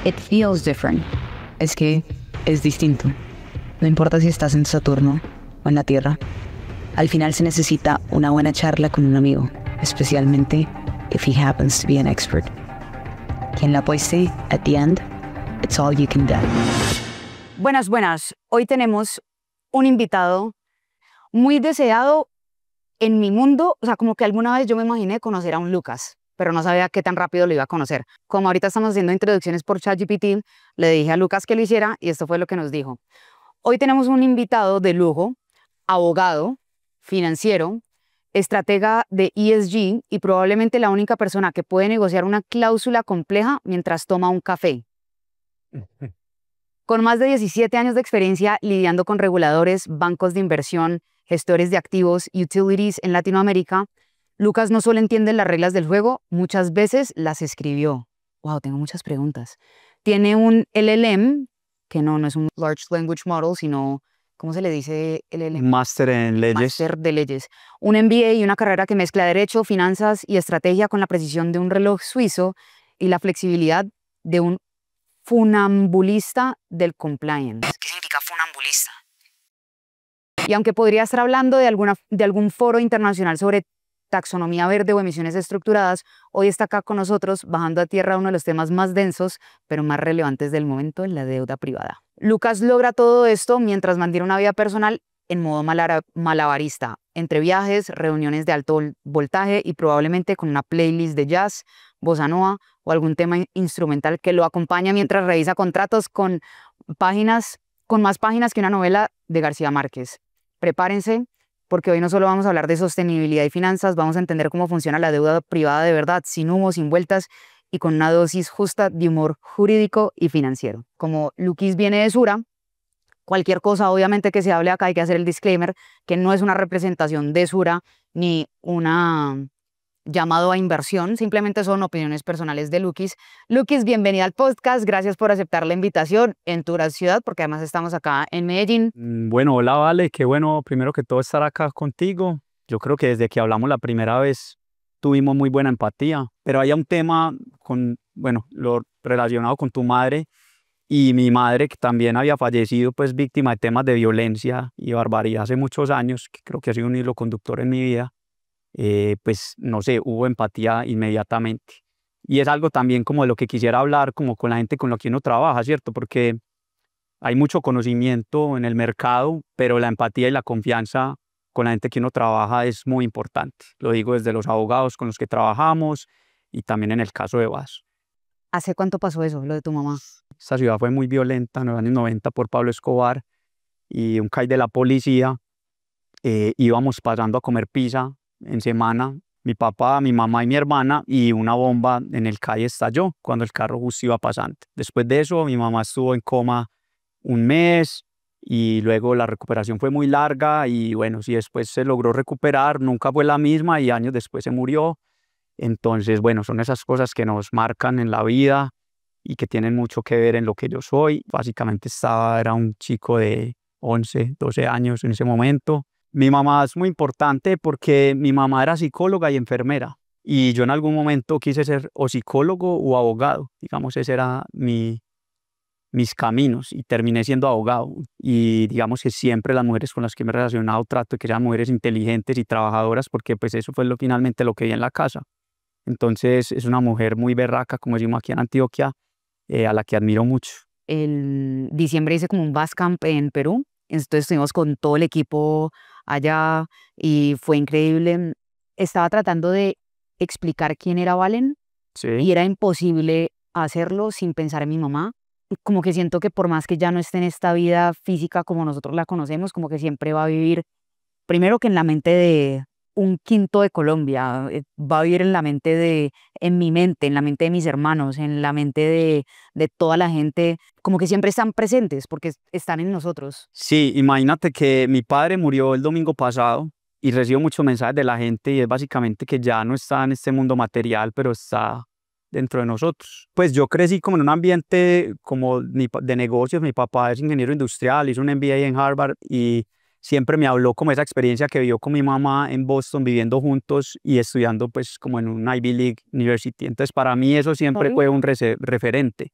It feels different. Es que es distinto. No importa si estás en Saturno o en la Tierra. Al final se necesita una buena charla con un amigo, especialmente if he happens to be an expert. Quien la apueste, at the end, it's all you can do. Buenas, buenas. Hoy tenemos un invitado muy deseado en mi mundo. O sea, como que alguna vez yo me imaginé conocer a un Lucas, pero no sabía qué tan rápido lo iba a conocer. Como ahorita estamos haciendo introducciones por ChatGPT, le dije a Lucas que lo hiciera y esto fue lo que nos dijo. Hoy tenemos un invitado de lujo, abogado, financiero, estratega de ESG y probablemente la única persona que puede negociar una cláusula compleja mientras toma un café. Con más de 17 años de experiencia lidiando con reguladores, bancos de inversión, gestores de activos, utilities en Latinoamérica, Lucas no solo entiende las reglas del juego, muchas veces las escribió. Wow, tengo muchas preguntas. Tiene un LLM, que no es un Large Language Model, sino, ¿cómo se le dice LLM? Máster en leyes. Máster de leyes. Un MBA y una carrera que mezcla derecho, finanzas y estrategia con la precisión de un reloj suizo y la flexibilidad de un funambulista del compliance. ¿Qué significa funambulista? Y aunque podría estar hablando de algún foro internacional sobre taxonomía verde o emisiones estructuradas, hoy está acá con nosotros bajando a tierra uno de los temas más densos, pero más relevantes del momento, la deuda privada. Lucas logra todo esto mientras mantiene una vida personal en modo malabarista, entre viajes, reuniones de alto voltaje y probablemente con una playlist de jazz, bossa nova o algún tema instrumental que lo acompaña mientras revisa contratos con más páginas que una novela de García Márquez. Prepárense, porque hoy no solo vamos a hablar de sostenibilidad y finanzas, vamos a entender cómo funciona la deuda privada de verdad, sin humo, sin vueltas y con una dosis justa de humor jurídico y financiero. Como Luquis viene de Sura, cualquier cosa obviamente que se hable acá hay que hacer el disclaimer que no es una representación de Sura ni una llamado a inversión, simplemente son opiniones personales de Luquis. Luquis, bienvenida al podcast, gracias por aceptar la invitación en tu ciudad, porque además estamos acá en Medellín. Bueno, hola, Vale, qué bueno, primero que todo estar acá contigo. Yo creo que desde que hablamos la primera vez tuvimos muy buena empatía, pero hay un tema lo relacionado con tu madre y mi madre, que también había fallecido, pues víctima de temas de violencia y barbaridad hace muchos años, que creo que ha sido un hilo conductor en mi vida. Pues no sé, hubo empatía inmediatamente. Y es algo también como de lo que quisiera hablar como con la gente con la que uno trabaja, ¿cierto? Porque hay mucho conocimiento en el mercado, pero la empatía y la confianza con la gente que uno trabaja es muy importante. Lo digo desde los abogados con los que trabajamos y también en el caso de Vas. ¿Hace cuánto pasó eso, lo de tu mamá? Esta ciudad fue muy violenta en los años 90 por Pablo Escobar y un CAI de la policía. Íbamos pasando a comer pizza en semana, mi papá, mi mamá y mi hermana, y una bomba en el calle estalló cuando el carro justo iba pasando. Después de eso, mi mamá estuvo en coma un mes y luego la recuperación fue muy larga y bueno, sí, después se logró recuperar, nunca fue la misma y años después se murió. Entonces, bueno, son esas cosas que nos marcan en la vida y que tienen mucho que ver en lo que yo soy. Básicamente era un chico de 11, 12 años en ese momento. Mi mamá es muy importante porque mi mamá era psicóloga y enfermera y yo en algún momento quise ser o psicólogo o abogado, digamos, ese era mis caminos y terminé siendo abogado y digamos que siempre las mujeres con las que me he relacionado trato de que sean mujeres inteligentes y trabajadoras porque pues eso fue finalmente lo que vi en la casa. Entonces es una mujer muy berraca, como decimos aquí en Antioquia, a la que admiro mucho. En diciembre hice como un Basecamp en Perú, entonces estuvimos con todo el equipo allá y fue increíble. Estaba tratando de explicar quién era Valen y era imposible hacerlo sin pensar en mi mamá. Como que siento que por más que ya no esté en esta vida física como nosotros la conocemos, como que siempre va a vivir, primero que en la mente de un quinto de Colombia, va a vivir en mi mente, en la mente de mis hermanos, en la mente de toda la gente, como que siempre están presentes porque están en nosotros. Sí, imagínate que mi padre murió el domingo pasado y recibo muchos mensajes de la gente y es básicamente que ya no está en este mundo material, pero está dentro de nosotros. Pues yo crecí como en un ambiente como de negocios, mi papá es ingeniero industrial, hizo un MBA en Harvard y siempre me habló como esa experiencia que vivió con mi mamá en Boston, viviendo juntos y estudiando pues como en un Ivy League University. Entonces para mí eso siempre fue un referente.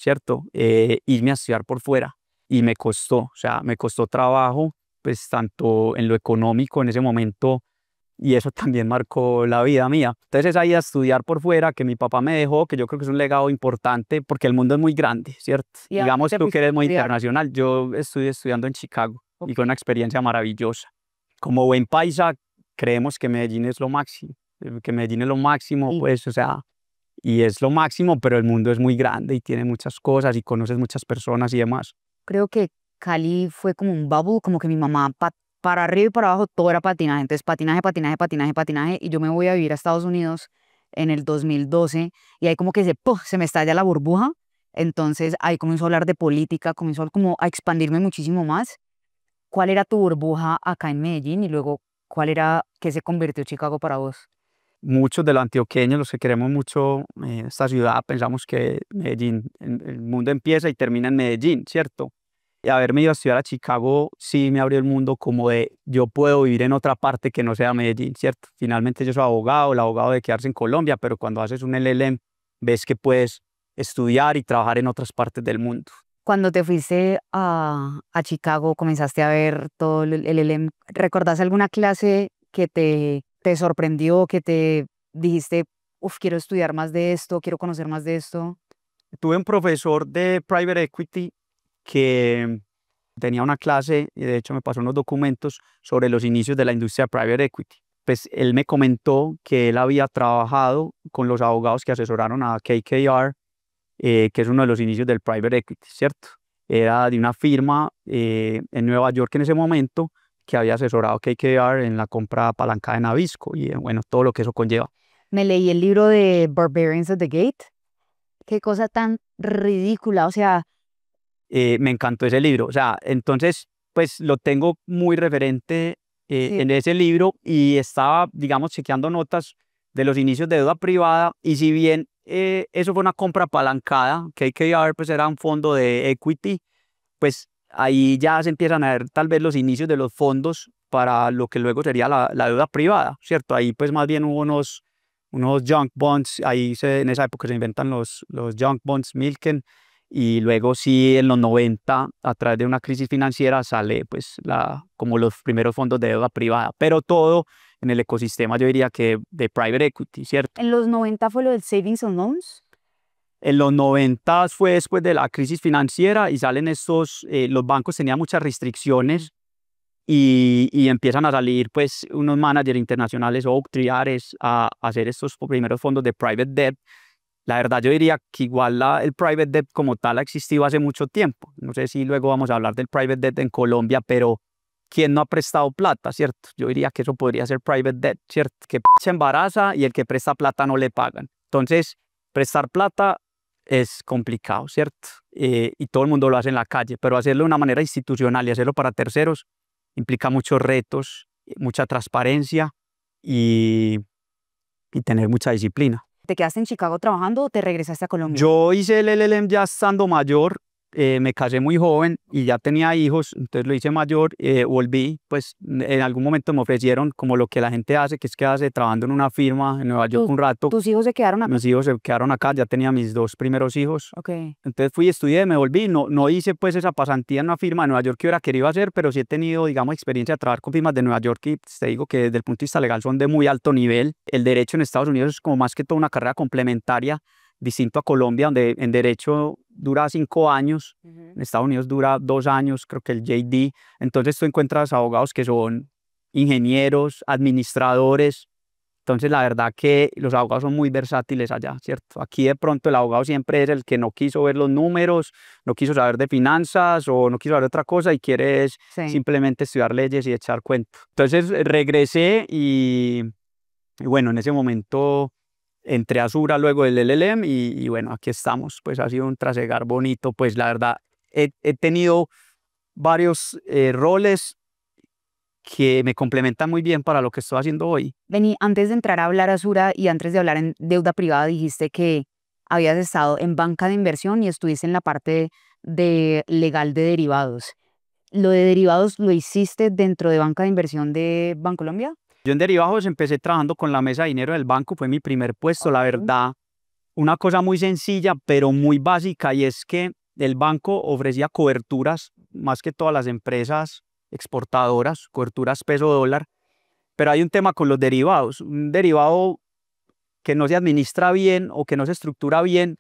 ¿cierto? Irme a estudiar por fuera y me costó, o sea, me costó trabajo, pues tanto en lo económico en ese momento y eso también marcó la vida mía. Entonces ahí a estudiar por fuera, que mi papá me dejó, que yo creo que es un legado importante porque el mundo es muy grande, ¿cierto? ¿Y a Digamos dónde tú fuiste que a eres muy estudiar? internacional, yo estudié estudiando en Chicago y fue una experiencia maravillosa. Como buen paisa, creemos que Medellín es lo máximo, que Medellín es lo máximo, Y- pues, o sea, y es lo máximo, pero el mundo es muy grande y tiene muchas cosas y conoces muchas personas y demás. Creo que Cali fue como un bubble, como que mi mamá para arriba y para abajo todo era patinaje. Entonces patinaje, patinaje, patinaje, patinaje. Y yo me voy a vivir a Estados Unidos en el 2012 y ahí como que ¡puf! Se me estalla la burbuja. Entonces ahí comenzó a hablar de política, comenzó como a expandirme muchísimo más. ¿Cuál era tu burbuja acá en Medellín? Y luego, ¿cuál era que se convirtió Chicago para vos? Muchos de los antioqueños, los que queremos mucho esta ciudad, pensamos que Medellín, el mundo empieza y termina en Medellín, ¿cierto? Y haberme ido a estudiar a Chicago sí me abrió el mundo como de yo puedo vivir en otra parte que no sea Medellín, ¿cierto? Finalmente yo soy abogado, el abogado de quedarse en Colombia, pero cuando haces un LLM ves que puedes estudiar y trabajar en otras partes del mundo. Cuando te fuiste a Chicago, comenzaste a ver todo el LLM. ¿Recordás alguna clase que te sorprendió, que te dijiste, uff, quiero estudiar más de esto, quiero conocer más de esto? Tuve un profesor de Private Equity que tenía una clase y de hecho me pasó unos documentos sobre los inicios de la industria de Private Equity. Pues él me comentó que él había trabajado con los abogados que asesoraron a KKR, que es uno de los inicios del Private Equity, ¿cierto? Era de una firma en Nueva York en ese momento que había asesorado a KKR en la compra apalancada de Nabisco y bueno, todo lo que eso conlleva. Me leí el libro de Barbarians at the Gate. Qué cosa tan ridícula, o sea, Me encantó ese libro, o sea, entonces pues lo tengo muy referente sí, en ese libro y estaba, digamos, chequeando notas de los inicios de deuda privada y si bien eso fue una compra apalancada, KKR pues era un fondo de equity, pues ahí ya se empiezan a ver tal vez los inicios de los fondos para lo que luego sería la deuda privada, ¿cierto? Ahí pues más bien hubo unos junk bonds, en esa época se inventan los junk bonds, Milken, y luego sí en los 90 a través de una crisis financiera sale pues como los primeros fondos de deuda privada, pero todo en el ecosistema yo diría que de private equity, ¿cierto? en los 90 fue lo del Savings and Loans. En los 90 fue después de la crisis financiera y salen los bancos tenían muchas restricciones y empiezan a salir pues unos managers internacionales o Ares a hacer estos primeros fondos de private debt. La verdad yo diría que igual el private debt como tal ha existido hace mucho tiempo. No sé si luego vamos a hablar del private debt en Colombia, pero ¿quién no ha prestado plata, cierto? Yo diría que eso podría ser private debt, ¿cierto? Que se embaraza y el que presta plata no le pagan. Entonces, prestar plata es complicado, ¿cierto? Y todo el mundo lo hace en la calle, pero hacerlo de una manera institucional y hacerlo para terceros implica muchos retos, mucha transparencia y tener mucha disciplina. ¿Te quedaste en Chicago trabajando o te regresaste a Colombia? Yo hice el LLM ya estando mayor, me casé muy joven y ya tenía hijos, entonces lo hice mayor, volví, pues en algún momento me ofrecieron como lo que la gente hace, que es quedarse trabajando en una firma en Nueva York un rato. ¿Tus hijos se quedaron acá? Mis hijos se quedaron acá, ya tenía mis dos primeros hijos. Ok. Entonces fui, estudié, me volví, no hice pues esa pasantía en una firma de Nueva York que hubiera querido hacer, pero sí he tenido, digamos, experiencia de trabajar con firmas de Nueva York y te digo que desde el punto de vista legal son de muy alto nivel. El derecho en Estados Unidos es como más que todo una carrera complementaria, distinto a Colombia, donde en derecho dura 5 años, en Estados Unidos dura 2 años, creo que el JD. Entonces tú encuentras abogados que son ingenieros, administradores. Entonces, la verdad que los abogados son muy versátiles allá, ¿cierto? Aquí de pronto el abogado siempre es el que no quiso ver los números, no quiso saber de finanzas o no quiso saber otra cosa y quiere simplemente estudiar leyes y echar cuento. Entonces, regresé y bueno, en ese momento entré a Sura luego del LLM y bueno, aquí estamos. Pues ha sido un trasegar bonito, pues la verdad he tenido varios roles que me complementan muy bien para lo que estoy haciendo hoy. Vení, antes de entrar a hablar a Sura y antes de hablar en deuda privada, dijiste que habías estado en banca de inversión y estuviste en la parte de legal de derivados. ¿Lo de derivados lo hiciste dentro de banca de inversión de Bancolombia? Yo en derivados empecé trabajando con la mesa de dinero del banco, fue mi primer puesto, la verdad. una cosa muy sencilla, pero muy básica, y es que el banco ofrecía coberturas, más que todas las empresas exportadoras, coberturas peso-dólar, pero hay un tema con los derivados. Un derivado que no se administra bien o que no se estructura bien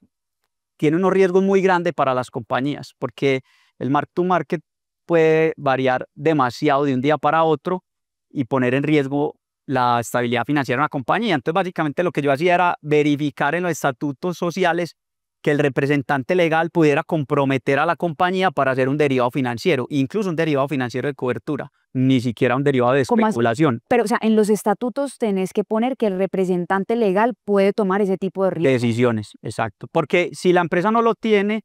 tiene unos riesgos muy grandes para las compañías, porque el mark to market puede variar demasiado de un día para otro y poner en riesgo la estabilidad financiera de una compañía. Entonces, básicamente lo que yo hacía era verificar en los estatutos sociales que el representante legal pudiera comprometer a la compañía para hacer un derivado financiero, incluso un derivado financiero de cobertura, ni siquiera un derivado de especulación. Pero, o sea, en los estatutos tenés que poner que el representante legal puede tomar ese tipo de riesgo. Decisiones, exacto. Porque si la empresa no lo tiene,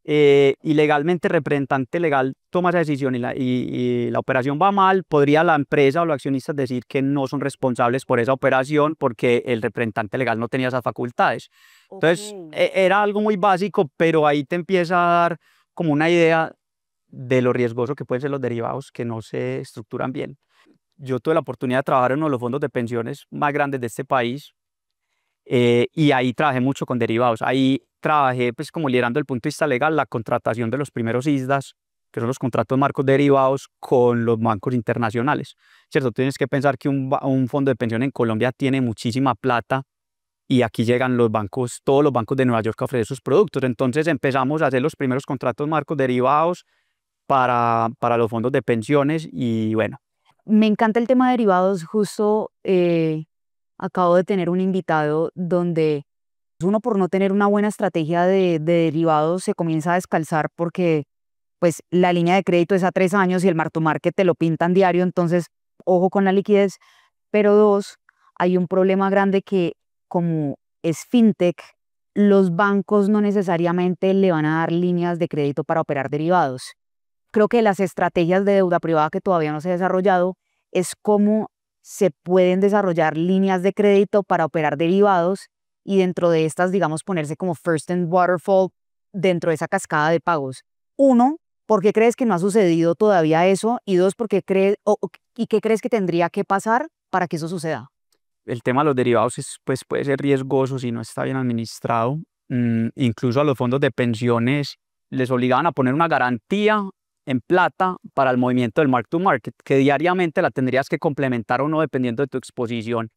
y legalmente el representante legal toma esa decisión y la operación va mal, podría la empresa o los accionistas decir que no son responsables por esa operación porque el representante legal no tenía esas facultades. Entonces, era algo muy básico, pero ahí te empieza a dar como una idea de lo riesgoso que pueden ser los derivados que no se estructuran bien. Yo tuve la oportunidad de trabajar en uno de los fondos de pensiones más grandes de este país, y ahí trabajé mucho con derivados. Ahí trabajé pues como liderando el punto de vista legal la contratación de los primeros ISDAs, que son los contratos marcos derivados con los bancos internacionales. ¿Cierto? Tienes que pensar que un fondo de pensión en Colombia tiene muchísima plata y aquí llegan los bancos, todos los bancos de Nueva York a ofrecer sus productos. Entonces empezamos a hacer los primeros contratos marcos derivados para los fondos de pensiones y bueno. Me encanta el tema de derivados. Justo acabo de tener un invitado donde uno, por no tener una buena estrategia de derivados, se comienza a descalzar porque pues la línea de crédito es a 3 años y el mark to market te lo pintan diario, entonces ojo con la liquidez. Pero dos, hay un problema grande que como es fintech, los bancos no necesariamente le van a dar líneas de crédito para operar derivados. Creo que las estrategias de deuda privada que todavía no se ha desarrollado es cómo se pueden desarrollar líneas de crédito para operar derivados y dentro de estas, digamos, ponerse como first and waterfall dentro de esa cascada de pagos. Uno, ¿por qué crees que no ha sucedido todavía eso? Y dos, ¿y qué crees que tendría que pasar para que eso suceda? El tema de los derivados pues, puede ser riesgoso si no está bien administrado. Incluso a los fondos de pensiones les obligaban a poner una garantía en plata para el movimiento del mark to market, que diariamente la tendrías que complementar o no dependiendo de tu exposición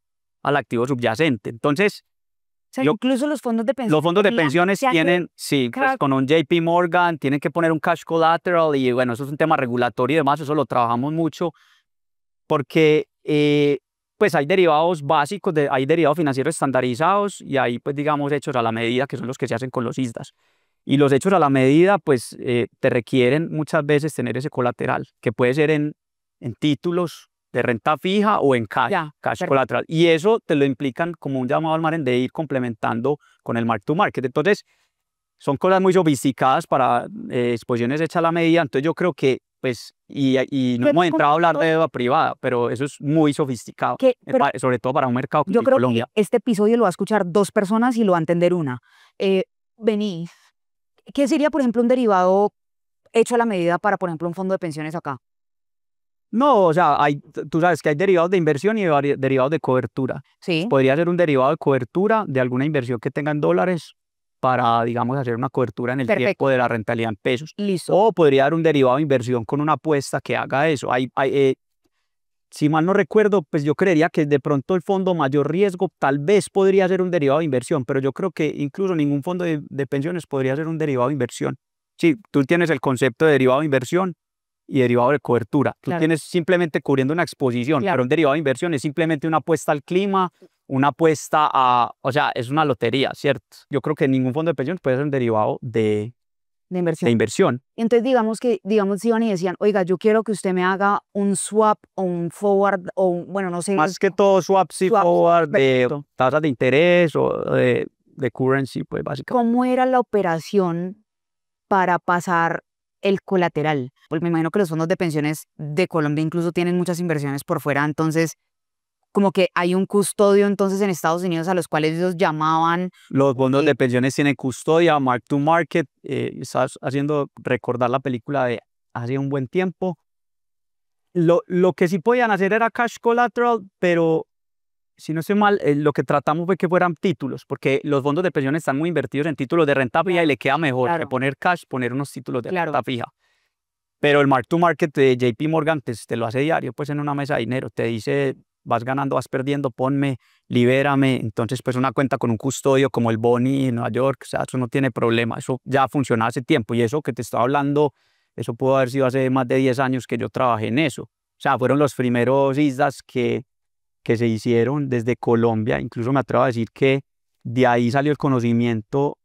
al activo subyacente. Entonces, o sea, incluso los fondos de pensiones. Los fondos de pensiones tienen, sí, pues con un JP Morgan, tienen que poner un cash collateral y bueno, eso es un tema regulatorio y demás, eso lo trabajamos mucho porque pues hay derivados básicos, hay derivados financieros estandarizados y hay pues digamos hechos a la medida, que son los que se hacen con los ISDAs. Y los hechos a la medida pues te requieren muchas veces tener ese colateral, que puede ser en títulos de renta fija o en cash collateral. Y eso te lo implican como un llamado al margen de ir complementando con el mark to market. Entonces, son cosas muy sofisticadas para exposiciones hechas a la medida. Entonces, yo creo que, pues, y no hemos entrado a hablar de deuda privada, pero eso es muy sofisticado, sobre todo para un mercado como Colombia. Que este episodio lo va a escuchar 2 personas y lo va a entender una. Vení, ¿qué sería, por ejemplo, un derivado hecho a la medida para, por ejemplo, un fondo de pensiones acá? No, o sea, tú sabes que hay derivados de inversión y derivados de cobertura. Sí. Podría ser un derivado de cobertura de alguna inversión que tenga en dólares para, digamos, hacer una cobertura en el tiempo de la rentabilidad en pesos. Listo. O podría dar un derivado de inversión con una apuesta que haga eso. Si mal no recuerdo, pues yo creería que de pronto el fondo mayor riesgo tal vez podría ser un derivado de inversión, pero yo creo que incluso ningún fondo de pensiones podría ser un derivado de inversión. Sí, tú tienes el concepto de derivado de inversión y derivado de cobertura. Tú tienes simplemente cubriendo una exposición, pero un derivado de inversión es simplemente una apuesta al clima, una apuesta o sea, es una lotería, ¿cierto? Yo creo que ningún fondo de pensiones puede ser un derivado de inversión. Entonces, digamos, iban y decían, oiga, yo quiero que usted me haga un swap o un forward o bueno, no sé. Más que todo swaps y forward de tasas de interés o de currency, pues básicamente. ¿Cómo era la operación para pasar el colateral? Pues me imagino que los fondos de pensiones de Colombia incluso tienen muchas inversiones por fuera, entonces como que hay un custodio entonces en Estados Unidos a los cuales ellos llamaban. Los fondos de pensiones tienen custodia, mark to market. Estás haciendo recordar la película de hace un buen tiempo. Lo que sí podían hacer era cash collateral, pero si no estoy mal, lo que tratamos fue que fueran títulos, porque los fondos de pensión están muy invertidos en títulos de renta fija y le queda mejor que poner cash, poner unos títulos de renta fija. Pero el mark to market de JP Morgan te lo hace diario, pues en una mesa de dinero, te dice, vas ganando, vas perdiendo, ponme, libérame. Entonces, pues una cuenta con un custodio como el Boni en Nueva York, o sea, eso no tiene problema, eso ya funciona hace tiempo. Y eso que te estaba hablando, eso pudo haber sido hace más de 10 años que yo trabajé en eso. O sea, fueron los primeros ISDAs que se hicieron desde Colombia. Incluso me atrevo a decir que de ahí salió el conocimiento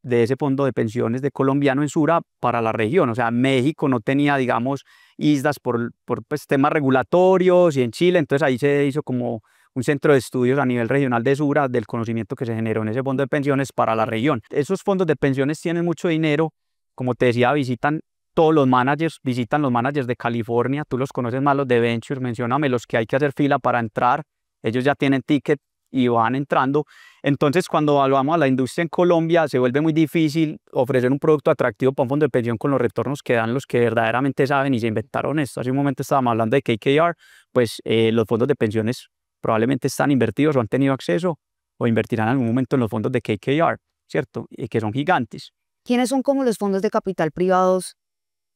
de ese fondo de pensiones de colombiano en Sura para la región. O sea, México no tenía, digamos, ISDAs por pues, temas regulatorios, y en Chile, entonces ahí se hizo como un centro de estudios a nivel regional de Sura del conocimiento que se generó en ese fondo de pensiones para la región. Esos fondos de pensiones tienen mucho dinero, como te decía, visitan todos los managers, visitan los managers de California, tú los conoces más, los de Venture, mencióname los que hay que hacer fila para entrar, ellos ya tienen ticket y van entrando. Entonces, cuando evaluamos a la industria en Colombia, se vuelve muy difícil ofrecer un producto atractivo para un fondo de pensión con los retornos que dan los que verdaderamente saben y se inventaron esto. Hace un momento estábamos hablando de KKR, pues los fondos de pensiones probablemente están invertidos o han tenido acceso o invertirán en algún momento en los fondos de KKR, ¿cierto? Y que son gigantes. ¿Quiénes son como los fondos de capital privados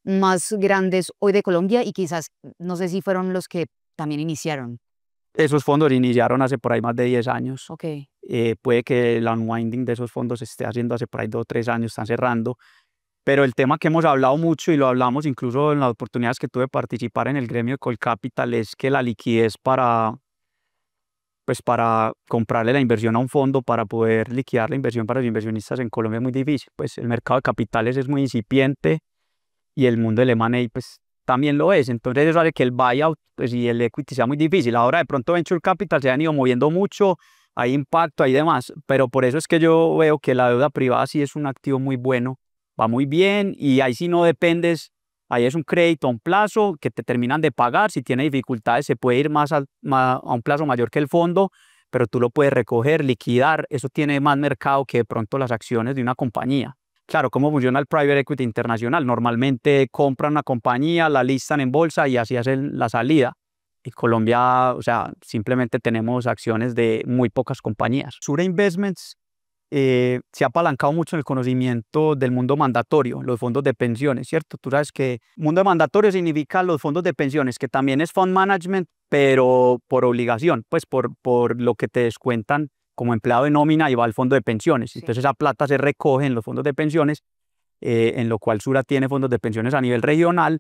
más grandes hoy de Colombia y quizás, no sé si fueron los que también iniciaron? Esos fondos iniciaron hace por ahí más de 10 años. Okay. Puede que el unwinding de esos fondos se esté haciendo hace por ahí 2 o 3 años, están cerrando. Pero el tema que hemos hablado mucho y lo hablamos incluso en las oportunidades que tuve de participar en el gremio de Colcapital es que la liquidez para comprarle la inversión a un fondo, para poder liquidar la inversión para los inversionistas en Colombia es muy difícil. Pues el mercado de capitales es muy incipiente y el mundo del M&A pues también lo es. Entonces eso hace que el buyout pues, y el equity sea muy difícil. Ahora de pronto Venture Capital se han ido moviendo mucho, hay impacto, hay demás, pero por eso es que yo veo que la deuda privada sí es un activo muy bueno, va muy bien y ahí sí no dependes, ahí es un crédito a un plazo que te terminan de pagar, si tiene dificultades se puede ir a un plazo mayor que el fondo, pero tú lo puedes recoger, liquidar, eso tiene más mercado que de pronto las acciones de una compañía. Claro, ¿cómo funciona el private equity internacional? Normalmente compran una compañía, la listan en bolsa y así hacen la salida. En Colombia, o sea, simplemente tenemos acciones de muy pocas compañías. Sura Investments se ha apalancado mucho en el conocimiento del mundo mandatorio, los fondos de pensiones, ¿cierto? Tú sabes que mundo mandatorio significa los fondos de pensiones, que también es fund management, pero por obligación, pues por lo que te descuentan como empleado de nómina y va al fondo de pensiones. Sí. Entonces esa plata se recoge en los fondos de pensiones, en lo cual Sura tiene fondos de pensiones a nivel regional.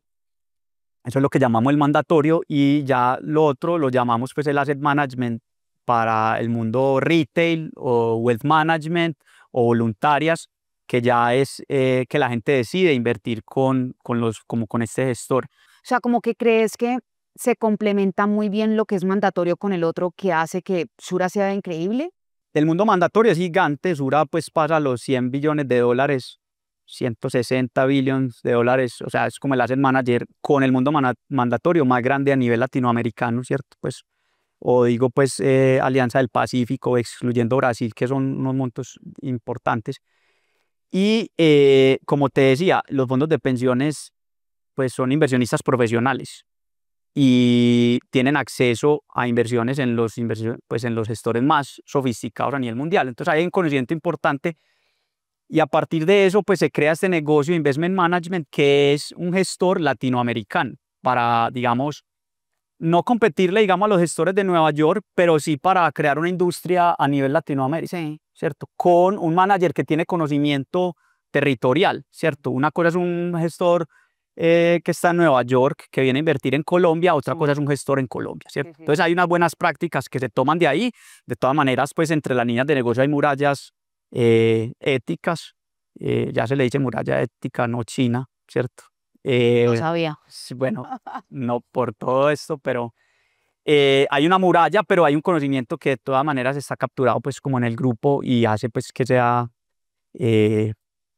Eso es lo que llamamos el mandatorio y ya lo otro lo llamamos pues el asset management para el mundo retail o wealth management o voluntarias, que ya es que la gente decide invertir con este gestor. O sea, como que crees que se complementa muy bien lo que es mandatorio con el otro, que hace que Sura sea increíble. El mundo mandatorio es gigante, Sura pues pasa los 100 billones de dólares, 160 billones de dólares, o sea, es como el asset manager con el mundo mandatorio más grande a nivel latinoamericano, ¿cierto? Pues, o digo pues Alianza del Pacífico, excluyendo Brasil, que son unos montos importantes. Y como te decía, los fondos de pensiones pues son inversionistas profesionales y tienen acceso a inversiones en los gestores más sofisticados a nivel mundial. Entonces hay un conocimiento importante y a partir de eso pues se crea este negocio de investment management, que es un gestor latinoamericano para, digamos, no competirle, digamos, a los gestores de Nueva York, pero sí para crear una industria a nivel Latinoamérica, sí. ¿cierto? Con un manager que tiene conocimiento territorial, ¿cierto? Una cosa es un gestor que está en Nueva York, que viene a invertir en Colombia, otra cosa es un gestor en Colombia, ¿cierto? Sí, sí. Entonces hay unas buenas prácticas que se toman de ahí. De todas maneras, pues entre las líneas de negocio hay murallas éticas, ya se le dice muralla ética, no china, ¿cierto? No sabía. Bueno, no por todo esto, pero hay una muralla, pero hay un conocimiento que de todas maneras está capturado pues como en el grupo y hace pues que sea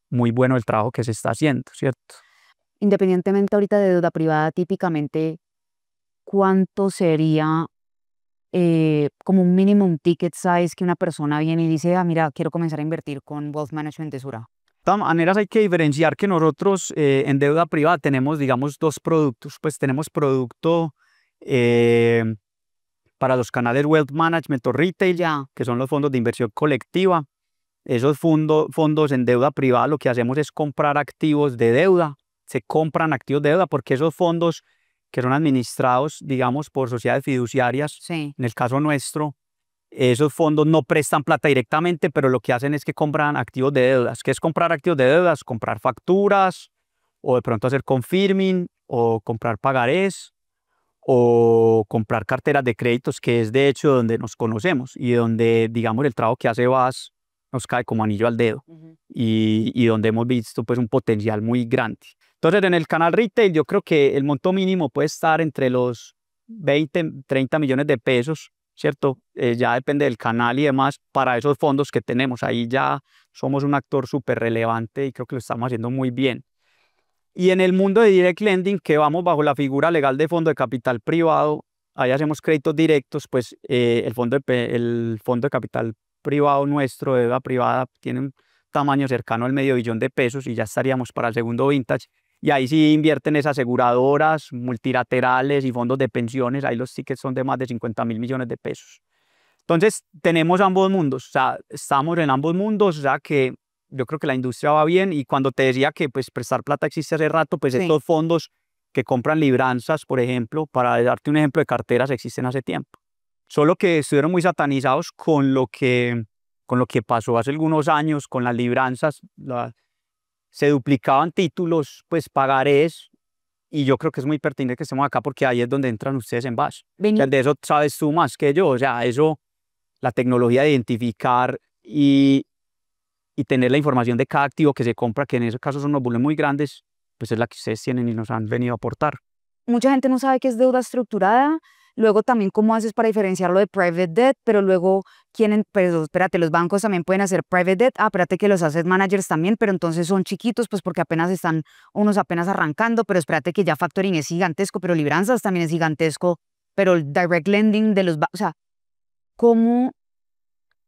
muy bueno el trabajo que se está haciendo, ¿cierto? Independientemente ahorita de deuda privada, típicamente, ¿cuánto sería como un minimum ticket size que una persona viene y dice, mira, quiero comenzar a invertir con Wealth Management de Sura? De todas maneras hay que diferenciar que nosotros en deuda privada tenemos, digamos, dos productos. Pues tenemos producto para los canales Wealth Management o Retail, Ya. que son los fondos de inversión colectiva. Esos fondos en deuda privada lo que hacemos es comprar activos de deuda, se compran activos de deuda porque esos fondos que son administrados, digamos, por sociedades fiduciarias, Sí. en el caso nuestro, esos fondos no prestan plata directamente, pero lo que hacen es que compran activos de deudas. ¿Qué es comprar activos de deudas? Comprar facturas, o de pronto hacer confirming, o comprar pagarés, o comprar carteras de créditos, que es de hecho donde nos conocemos y donde, digamos, el trabajo que hace VAS nos cae como anillo al dedo y donde hemos visto pues un potencial muy grande. Entonces, en el canal retail yo creo que el monto mínimo puede estar entre los 20, 30 millones de pesos, ¿cierto? Ya depende del canal y demás para esos fondos que tenemos. Ahí ya somos un actor súper relevante y creo que lo estamos haciendo muy bien. Y en el mundo de direct lending, que vamos bajo la figura legal de fondo de capital privado, ahí hacemos créditos directos, pues el fondo de capital privado nuestro, de deuda privada, tiene un tamaño cercano al $500 millones y ya estaríamos para el segundo vintage. Y ahí sí invierten esas aseguradoras, multilaterales y fondos de pensiones, ahí los tickets son de más de 50.000 millones de pesos. Entonces tenemos ambos mundos, o sea, estamos en ambos mundos, o sea que yo creo que la industria va bien y cuando te decía que pues prestar plata existe hace rato, pues Sí. estos fondos que compran libranzas, por ejemplo, para darte un ejemplo de carteras, existen hace tiempo. Solo que estuvieron muy satanizados con lo que pasó hace algunos años con las libranzas, se duplicaban títulos, pues pagarés, y yo creo que es muy pertinente que estemos acá porque ahí es donde entran ustedes en VAS. O sea, de eso sabes tú más que yo, o sea, eso, la tecnología de identificar y tener la información de cada activo que se compra, que en ese caso son unos volúmenes muy grandes, pues es la que ustedes tienen y nos han venido a aportar. Mucha gente no sabe qué es deuda estructurada. Luego también cómo haces para diferenciarlo de private debt, pero luego pero espérate, los bancos también pueden hacer private debt. Espérate que los asset managers también, pero entonces son chiquitos, pues porque apenas están unos apenas arrancando, pero espérate que ya factoring es gigantesco, pero libranzas también es gigantesco, pero el direct lending de los bancos, o sea, ¿cómo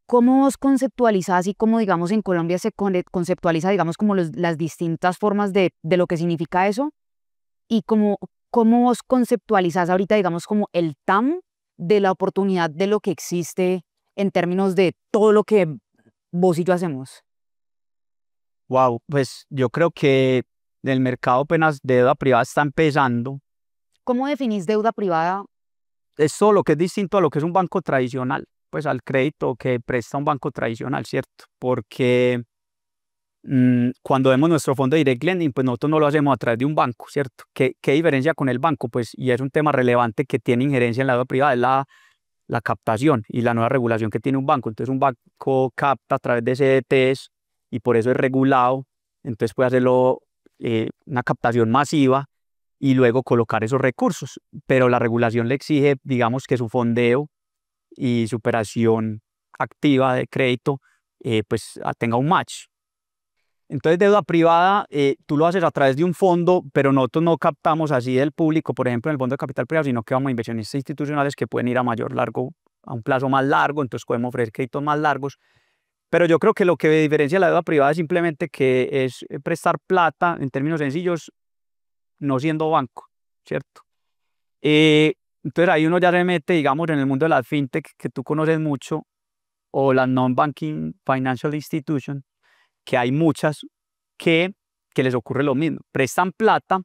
vos conceptualizás y cómo, digamos, en Colombia se conceptualiza, digamos, como las distintas formas de lo que significa eso? Y cómo vos conceptualizás ahorita, digamos, como el TAM de la oportunidad de lo que existe en términos de todo lo que vos y yo hacemos. Wow, pues yo creo que el mercado apenas de deuda privada está empezando. ¿Cómo definís deuda privada? Es todo lo que es distinto a lo que es un banco tradicional, pues al crédito que presta un banco tradicional, ¿cierto? Porque cuando vemos nuestro fondo de direct lending, pues nosotros no lo hacemos a través de un banco, ¿cierto? ¿Qué diferencia con el banco? Pues, y es un tema relevante que tiene injerencia en la deuda privada, es la captación y la nueva regulación que tiene un banco. Entonces un banco capta a través de CDTs y por eso es regulado, entonces puede hacerlo una captación masiva y luego colocar esos recursos, pero la regulación le exige, digamos, que su fondeo y su operación activa de crédito pues tenga un match. Entonces, deuda privada, tú lo haces a través de un fondo, pero nosotros no captamos así del público, por ejemplo, en el fondo de capital privado, sino que vamos a inversionistas institucionales que pueden ir a un plazo más largo, entonces podemos ofrecer créditos más largos. Pero yo creo que lo que diferencia la deuda privada es simplemente que es prestar plata, en términos sencillos, no siendo banco, ¿cierto? Entonces ahí uno ya se mete, digamos, en el mundo de las fintech, que tú conoces mucho, o las non-banking financial institutions, que hay muchas que les ocurre lo mismo. Prestan plata,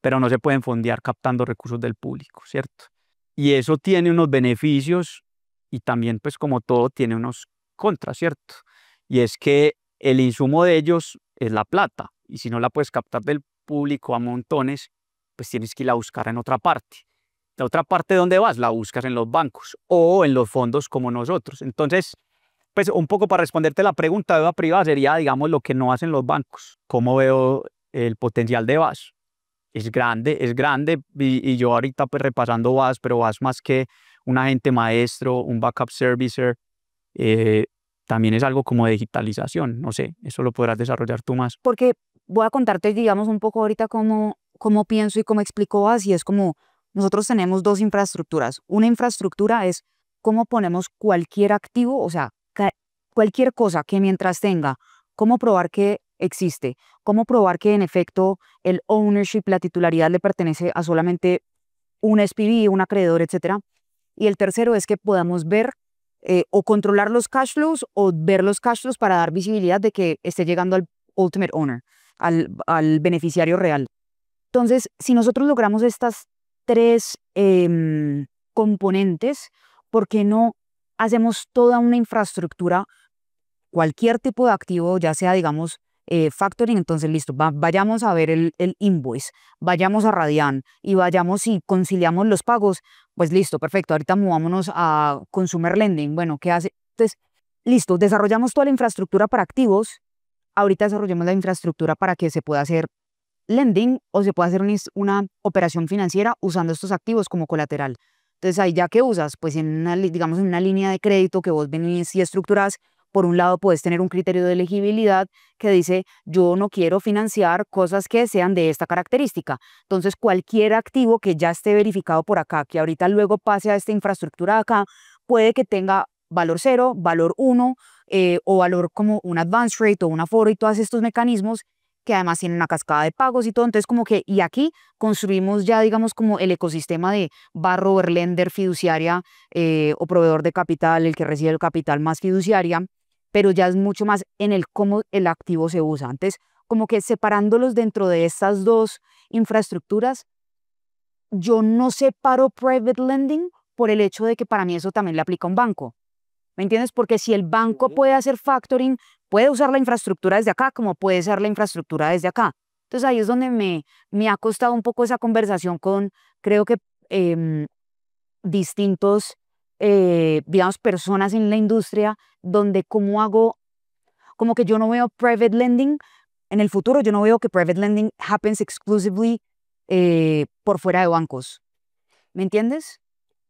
pero no se pueden fondear captando recursos del público, ¿cierto? Y eso tiene unos beneficios y también, pues como todo, tiene unos contras, ¿cierto? Y es que el insumo de ellos es la plata, y si no la puedes captar del público a montones, pues tienes que ir a buscar en otra parte. ¿La otra parte dónde vas? La buscas en los bancos o en los fondos como nosotros. Entonces, pues un poco para responderte la pregunta de deuda privada sería, digamos, lo que no hacen los bancos. ¿Cómo veo el potencial de VAS? Es grande y yo ahorita pues repasando VAS, pero VAS más que un agente maestro, un backup servicer, también es algo como de digitalización, no sé, eso lo podrás desarrollar tú más. Porque voy a contarte, digamos, un poco ahorita cómo pienso y cómo explico VAS, y es como nosotros tenemos dos infraestructuras. Una infraestructura es cómo ponemos cualquier activo, o sea, cualquier cosa que mientras tenga, cómo probar que existe, cómo probar que en efecto el ownership, la titularidad le pertenece a solamente un SPV, un acreedor, etcétera. Y el tercero es que podamos ver o controlar los cash flows o ver los cash flows para dar visibilidad de que esté llegando al ultimate owner, al beneficiario real. Entonces, si nosotros logramos estas tres componentes, ¿por qué no hacemos toda una infraestructura, cualquier tipo de activo, ya sea, digamos, factoring? Entonces, listo, vayamos a ver el invoice, vayamos a Radian y vayamos y conciliamos los pagos, pues listo, perfecto, ahorita movámonos a Consumer Lending. Bueno, ¿qué hace? Entonces, listo, desarrollamos toda la infraestructura para activos, ahorita desarrollemos la infraestructura para que se pueda hacer lending o se puede hacer una operación financiera usando estos activos como colateral. Entonces, ahí ya que usas, pues digamos en una línea de crédito que vos venís y estructuras, por un lado puedes tener un criterio de elegibilidad que dice, yo no quiero financiar cosas que sean de esta característica. Entonces, cualquier activo que ya esté verificado por acá, que ahorita luego pase a esta infraestructura de acá, puede que tenga valor 0, valor 1, o valor como un advance rate o un aforo y todos estos mecanismos que además tienen una cascada de pagos y todo. Entonces, como que, y aquí construimos ya, digamos, como el ecosistema de borrower, lender, fiduciaria o proveedor de capital, el que recibe el capital más fiduciaria, pero ya es mucho más en el cómo el activo se usa. Entonces, como que separándolos dentro de estas dos infraestructuras, yo no separo private lending por el hecho de que para mí eso también le aplica a un banco. ¿Me entiendes? Porque si el banco puede hacer factoring, puede usar la infraestructura desde acá, como puede usar la infraestructura desde acá. Entonces ahí es donde me ha costado un poco esa conversación con, creo que, distintos, digamos, personas en la industria, donde cómo hago, como que yo no veo private lending, en el futuro yo no veo que private lending happens exclusively por fuera de bancos. ¿Me entiendes?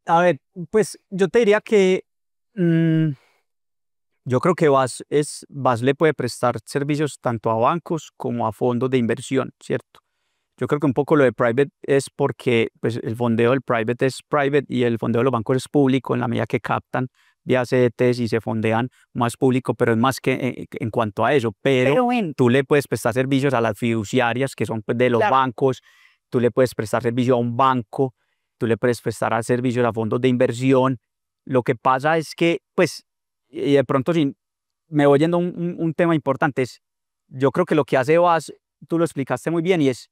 A ver, pues yo te diría que yo creo que VAS le puede prestar servicios tanto a bancos como a fondos de inversión, ¿cierto? Yo creo que un poco lo de private es porque pues, el fondeo del private es private y el fondeo de los bancos es público en la medida que captan vía CDTs y se fondean más público, pero es más que en cuanto a eso. Pero tú le puedes prestar servicios a las fiduciarias que son pues, de los bancos, tú le puedes prestar servicio a un banco, tú le puedes prestar servicios a fondos de inversión. Lo que pasa es que, pues, y de pronto si me voy yendo a un tema importante, es, yo creo que lo que hace VAS, tú lo explicaste muy bien, y es,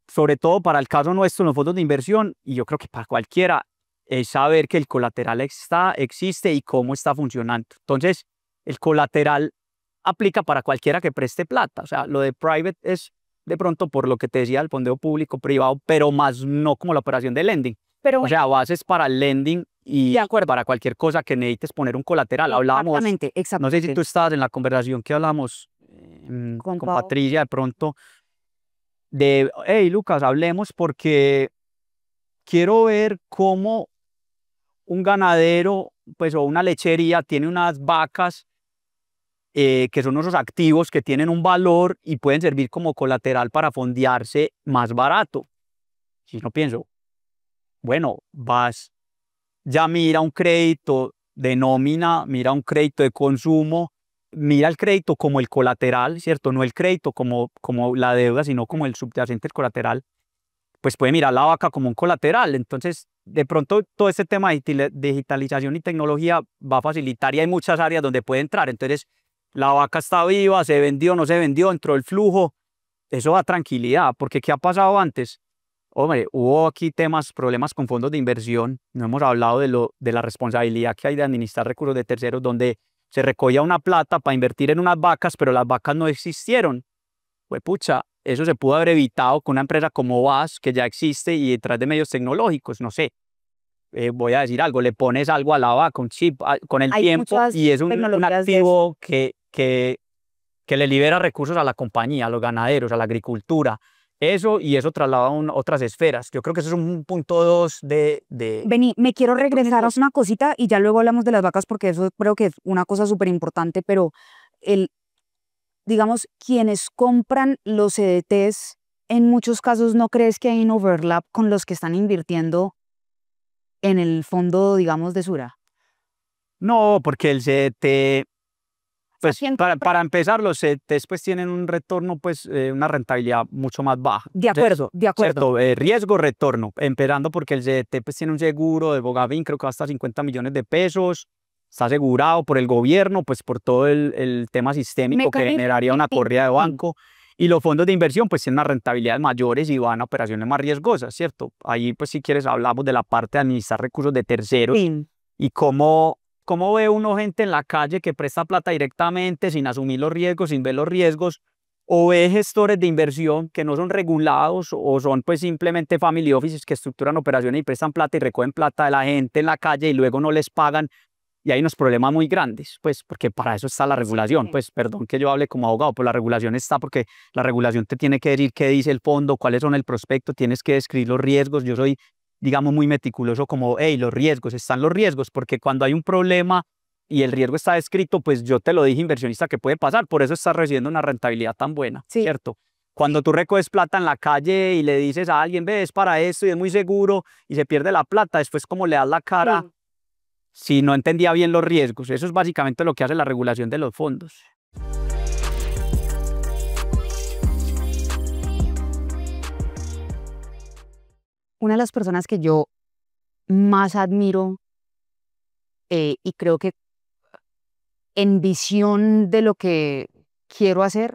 sobre todo para el caso nuestro en los fondos de inversión, y yo creo que para cualquiera, es saber que el colateral existe y cómo está funcionando. Entonces, el colateral aplica para cualquiera que preste plata. O sea, lo de private es de pronto por lo que te decía, el fondeo público-privado, pero más no como la operación de lending. Pero, o sea, bases para el lending y para cualquier cosa que necesites poner un colateral. Hablábamos, exactamente. No sé si tú estabas en la conversación que hablamos con Patricia de pronto, de, hey, Lucas, hablemos porque quiero ver cómo un ganadero, pues, o una lechería tiene unas vacas que son unos activos que tienen un valor y pueden servir como colateral para fondearse más barato. Si no pienso, bueno, vas, ya mira un crédito de nómina, mira un crédito de consumo, mira el crédito como el colateral, ¿cierto? No el crédito como la deuda, sino como el subyacente, el colateral. Pues puede mirar la vaca como un colateral. Entonces, de pronto, todo este tema de digitalización y tecnología va a facilitar, y hay muchas áreas donde puede entrar. Entonces, la vaca está viva, se vendió, no se vendió, entró el flujo. Eso da tranquilidad, porque ¿qué ha pasado antes? Hombre, hubo aquí problemas con fondos de inversión. No hemos hablado de la responsabilidad que hay de administrar recursos de terceros, donde se recogía una plata para invertir en unas vacas, pero las vacas no existieron. Pues pucha, eso se pudo haber evitado con una empresa como VAS, que ya existe, y detrás de medios tecnológicos, no sé. Voy a decir algo, le pones algo a la vaca, un chip, con el tiempo, y es un activo que le libera recursos a la compañía, a los ganaderos, a la agricultura. Eso, y eso traslada a otras esferas. Yo creo que eso es un punto 2 de... Vení, me quiero regresar a una cosita y ya luego hablamos de las vacas, porque eso creo que es una cosa súper importante, pero digamos, quienes compran los CDTs, en muchos casos, ¿no crees que hay un overlap con los que están invirtiendo en el fondo, digamos, de Sura? No, porque el CDT Pues ¿quién para empezar, los CETES pues tienen un retorno, pues una rentabilidad mucho más baja. De acuerdo, de acuerdo. Cierto, riesgo, retorno, empezando porque el CDT pues tiene un seguro de Bogavin, creo que va hasta 50 millones de pesos, está asegurado por el gobierno, pues por todo el tema sistémico que generaría una corrida de banco. Y los fondos de inversión pues tienen unas rentabilidades mayores y van a operaciones más riesgosas, ¿cierto? Ahí pues si quieres hablamos de la parte de administrar recursos de terceros y cómo ve uno gente en la calle que presta plata directamente sin asumir los riesgos, sin ver los riesgos, o ve gestores de inversión que no son regulados o son pues simplemente family offices que estructuran operaciones y prestan plata y recogen plata de la gente en la calle y luego no les pagan. Y hay unos problemas muy grandes, pues porque para eso está la regulación. Pues perdón que yo hable como abogado, pero la regulación está porque la regulación te tiene que decir qué dice el fondo, cuáles son el prospecto, tienes que describir los riesgos. Yo soy, digamos, muy meticuloso como, hey, los riesgos, están los riesgos, porque cuando hay un problema y el riesgo está descrito, pues yo te lo dije, inversionista, que puede pasar, por eso estás recibiendo una rentabilidad tan buena, ¿cierto? Cuando tú recoges plata en la calle y le dices a alguien, ve, es para esto y es muy seguro y se pierde la plata, después como le das la cara si no entendía bien los riesgos. Eso es básicamente lo que hace la regulación de los fondos. Una de las personas que yo más admiro y creo que en visión de lo que quiero hacer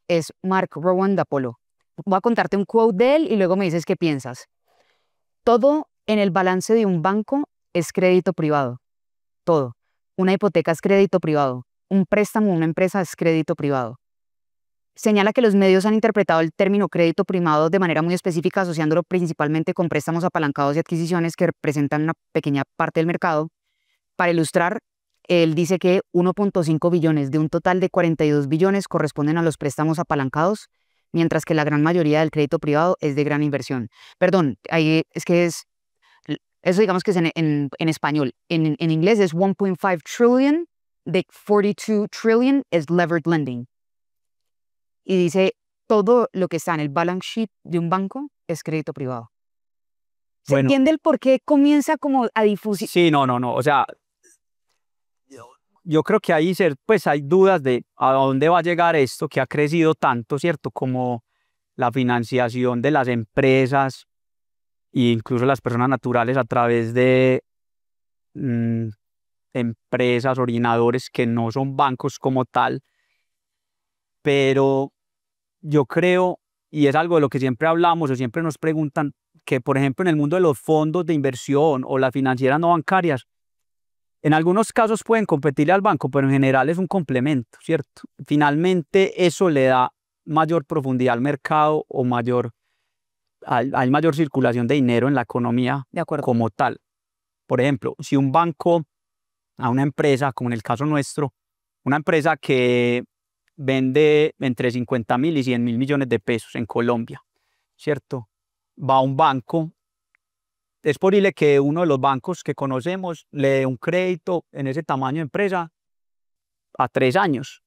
es Mark Rowan de Apollo. Voy a contarte un quote de él y luego me dices qué piensas. Todo en el balance de un banco es crédito privado. Todo. Una hipoteca es crédito privado. Un préstamo a una empresa es crédito privado. Señala que los medios han interpretado el término crédito privado de manera muy específica, asociándolo principalmente con préstamos apalancados y adquisiciones que representan una pequeña parte del mercado. Para ilustrar, él dice que 1.5 billones de un total de 42 billones corresponden a los préstamos apalancados, mientras que la gran mayoría del crédito privado es de gran inversión. Perdón, ahí es que eso digamos que es en español. En inglés es 1.5 trillion, de 42 trillion es levered lending. Y dice, todo lo que está en el balance sheet de un banco es crédito privado. ¿Se entiende el por qué comienza como a difusión? Sí, no. O sea, yo creo que ahí pues hay dudas de a dónde va a llegar esto que ha crecido tanto, ¿cierto? Como la financiación de las empresas e incluso las personas naturales a través de empresas, orinadores que no son bancos como tal. Pero yo creo, y es algo de lo que siempre hablamos o siempre nos preguntan, que por ejemplo en el mundo de los fondos de inversión o las financieras no bancarias, en algunos casos pueden competirle al banco, pero en general es un complemento, ¿cierto? Finalmente eso le da mayor profundidad al mercado o hay mayor circulación de dinero en la economía como tal. Por ejemplo, si un banco a una empresa, como en el caso nuestro, una empresa que vende entre 50.000 y 100.000 millones de pesos en Colombia, ¿cierto? Va a un banco, es posible que uno de los bancos que conocemos le dé un crédito en ese tamaño de empresa a 3 años,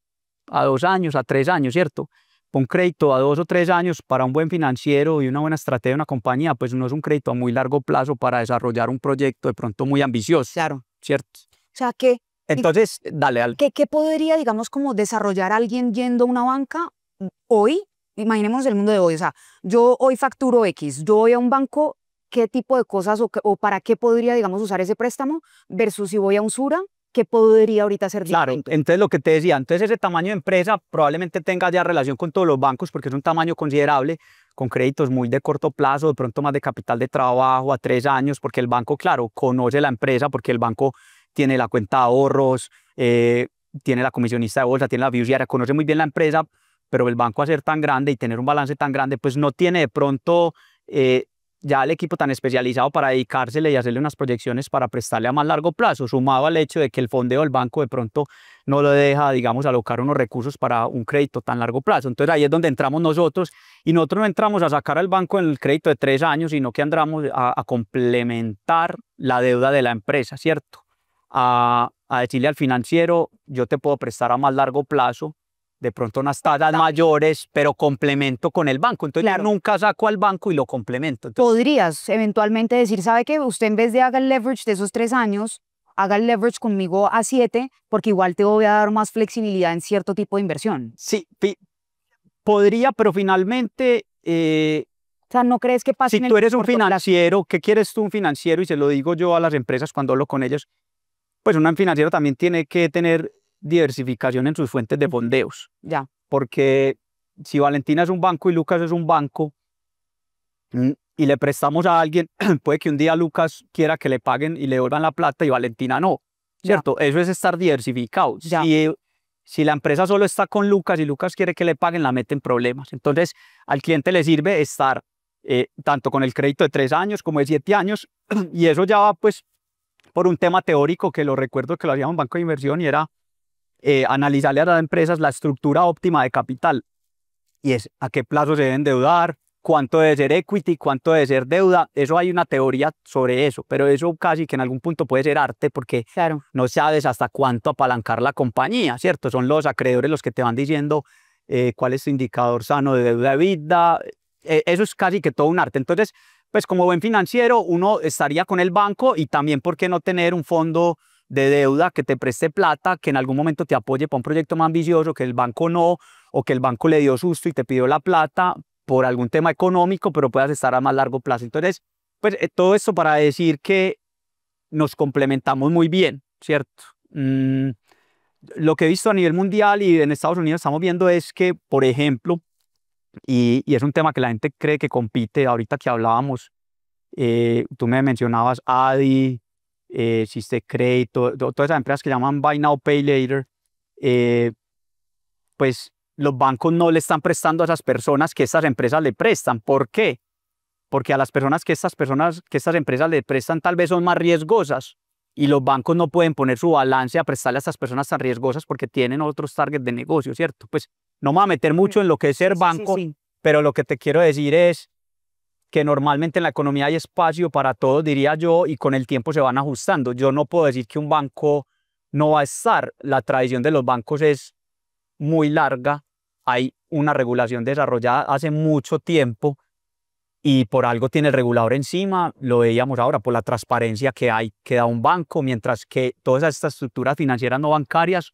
a 2 años, a 3 años, ¿cierto? Un crédito a 2 o 3 años para un buen financiero y una buena estrategia de una compañía, pues no es un crédito a muy largo plazo para desarrollar un proyecto de pronto muy ambicioso, claro, ¿cierto? O sea, que entonces, dale. ¿Qué podría, digamos, como desarrollar alguien yendo a una banca hoy? Imaginemos el mundo de hoy. O sea, yo hoy facturo X, yo voy a un banco, ¿qué tipo de cosas o para qué podría, digamos, usar ese préstamo? Versus si voy a un Sura, ¿qué podría ahorita ser diferente? Claro, entonces lo que te decía, entonces ese tamaño de empresa probablemente tenga ya relación con todos los bancos porque es un tamaño considerable, con créditos muy de corto plazo, de pronto más de capital de trabajo a 3 años, porque el banco, claro, conoce la empresa, porque el banco tiene la cuenta de ahorros, tiene la comisionista de bolsa, tiene la fiduciaria, conoce muy bien la empresa, pero el banco a ser tan grande y tener un balance tan grande, pues no tiene de pronto ya el equipo tan especializado para dedicársele y hacerle unas proyecciones para prestarle a más largo plazo, sumado al hecho de que el fondeo del banco de pronto no lo deja, digamos, alocar unos recursos para un crédito tan largo plazo. Entonces ahí es donde entramos nosotros, y nosotros no entramos a sacar al banco en el crédito de 3 años, sino que entramos a complementar la deuda de la empresa, ¿cierto? A decirle al financiero, yo te puedo prestar a más largo plazo, de pronto unas tasas mayores, pero complemento con el banco. Entonces yo nunca saco al banco y lo complemento. Entonces, podrías eventualmente decir, ¿sabe qué? Usted en vez de haga el leverage de esos 3 años, haga el leverage conmigo a 7 porque igual te voy a dar más flexibilidad en cierto tipo de inversión. Sí, podría, pero finalmente, O sea, ¿no crees que pase si en tú el eres un corto plazo? financiero, ¿qué quieres tú un financiero? Y se lo digo yo a las empresas cuando hablo con ellos, pues un financiero también tiene que tener diversificación en sus fuentes de fondeos, Ya, porque si Valentina es un banco y Lucas es un banco, y le prestamos a alguien, puede que un día Lucas quiera que le paguen y le devuelvan la plata y Valentina no, ¿cierto? Eso es estar diversificado. Ya. Si la empresa solo está con Lucas y Lucas quiere que le paguen, la mete en problemas. Entonces, al cliente le sirve estar tanto con el crédito de 3 años como de 7 años, y eso ya va pues por un tema teórico que lo recuerdo que lo hacíamos en banco de inversión, y era analizarle a las empresas la estructura óptima de capital, y es a qué plazo se debe endeudar, cuánto debe ser equity, cuánto debe ser deuda. Eso hay una teoría sobre eso, pero eso casi que en algún punto puede ser arte, porque claro. no sabes hasta cuánto apalancar la compañía, ¿cierto? Son los acreedores los que te van diciendo cuál es tu indicador sano de deuda EBITDA. Eso es casi que todo un arte. Entonces, pues como buen financiero, uno estaría con el banco, y también, ¿por qué no tener un fondo de deuda que te preste plata, que en algún momento te apoye para un proyecto más ambicioso, que el banco no, o que el banco le dio susto y te pidió la plata por algún tema económico, pero puedas estar a más largo plazo? Entonces, pues todo esto para decir que nos complementamos muy bien, ¿cierto? Lo que he visto a nivel mundial y en Estados Unidos estamos viendo es que, por ejemplo, y es un tema que la gente cree que compite, ahorita que hablábamos, tú me mencionabas Adi, Siste Crédito, todas esas empresas que llaman Buy Now, Pay Later, pues los bancos no le están prestando a esas personas que estas empresas le prestan. ¿Por qué? Porque a las personas que estas empresas le prestan tal vez son más riesgosas, y los bancos no pueden poner su balance a prestarle a estas personas tan riesgosas porque tienen otros targets de negocio, ¿cierto? Pues no me voy a meter mucho en lo que es ser banco, pero lo que te quiero decir es que normalmente en la economía hay espacio para todos, diría yo, y con el tiempo se van ajustando. Yo no puedo decir que un banco no va a estar. La tradición de los bancos es muy larga, hay una regulación desarrollada hace mucho tiempo, y por algo tiene el regulador encima. Lo veíamos ahora por la transparencia que hay, que da un banco, mientras que todas estas estructuras financieras no bancarias,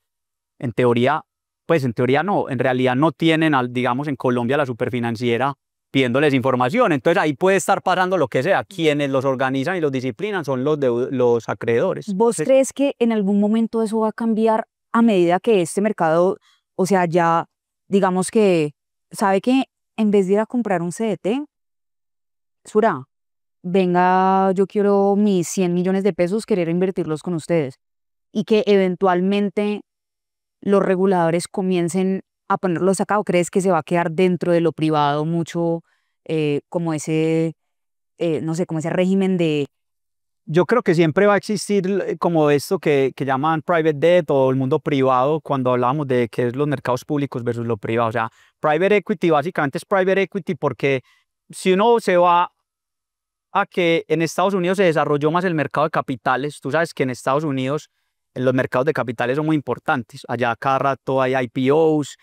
en teoría, pues en teoría no, en realidad no tienen, digamos en Colombia, la superfinanciera pidiéndoles información. Entonces ahí puede estar pasando lo que sea. Quienes los organizan y los disciplinan son los acreedores. ¿Vos crees que en algún momento eso va a cambiar a medida que este mercado, o sea, ya digamos que sabe que en vez de ir a comprar un CDT, Sura, venga, yo quiero mis 100 millones de pesos, querer invertirlos con ustedes, y que eventualmente los reguladores comiencen a ponerlos acá? ¿O crees que se va a quedar dentro de lo privado mucho como ese, no sé, como ese régimen de... Yo creo que siempre va a existir como esto que llaman private debt, o el mundo privado, cuando hablábamos de qué es los mercados públicos versus lo privado. O sea, private equity básicamente es private equity porque si uno se va a que en Estados Unidos se desarrolló más el mercado de capitales, tú sabes que en Estados Unidos los mercados de capitales son muy importantes. Allá cada rato hay IPOs,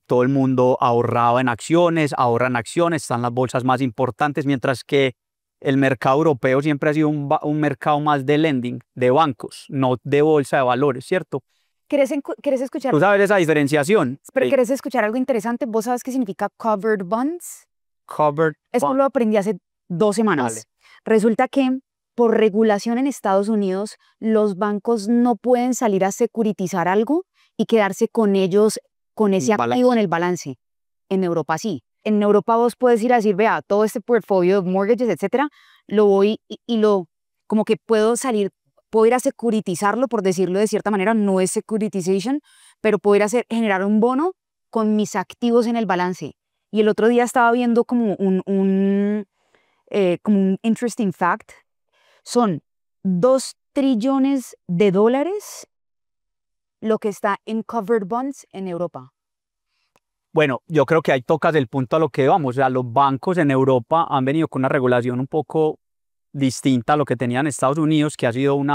todo el mundo ahorraba en acciones, ahorran acciones, están las bolsas más importantes, mientras que el mercado europeo siempre ha sido un mercado más de lending, de bancos, no de bolsa de valores, ¿cierto? ¿Querés escuchar? ¿Tú sabes esa diferenciación? Pero ¿querés escuchar algo interesante? ¿Vos sabes qué significa covered bonds? Covered Eso bond. lo aprendí hace 2 semanas. Vale. Resulta que por regulación en Estados Unidos, los bancos no pueden salir a securitizar algo y quedarse con ellos, con ese activo en el balance. En Europa sí. En Europa vos puedes ir a decir, vea, todo este portfolio de mortgages, etcétera, lo voy y lo, como que puedo ir a securitizarlo, por decirlo de cierta manera. No es securitization, pero puedo ir a generar un bono con mis activos en el balance. Y el otro día estaba viendo como un interesting fact. Son $2 trillones lo que está en covered bonds en Europa. Bueno, yo creo que ahí tocas el punto a lo que vamos. O sea, los bancos en Europa han venido con una regulación un poco distinta a lo que tenían en Estados Unidos, que ha sido un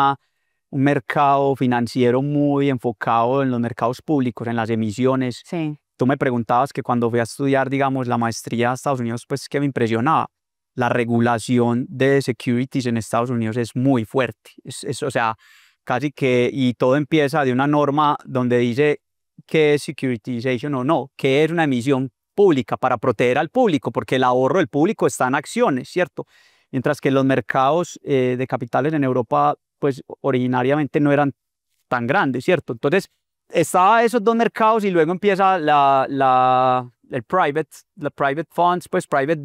mercado financiero muy enfocado en los mercados públicos, en las emisiones. Sí. Tú me preguntabas que cuando fui a estudiar, digamos, la maestría a Estados Unidos, pues que me impresionaba. la regulación de securities en Estados Unidos es muy fuerte. O sea, casi que, y todo empieza de una norma donde dice qué es securitization o no, qué es una emisión pública para proteger al público, porque el ahorro del público está en acciones, ¿cierto? Mientras que los mercados de capitales en Europa, pues originariamente no eran tan grandes, ¿cierto? Entonces, estaba esos dos mercados y luego empieza el private funds, pues private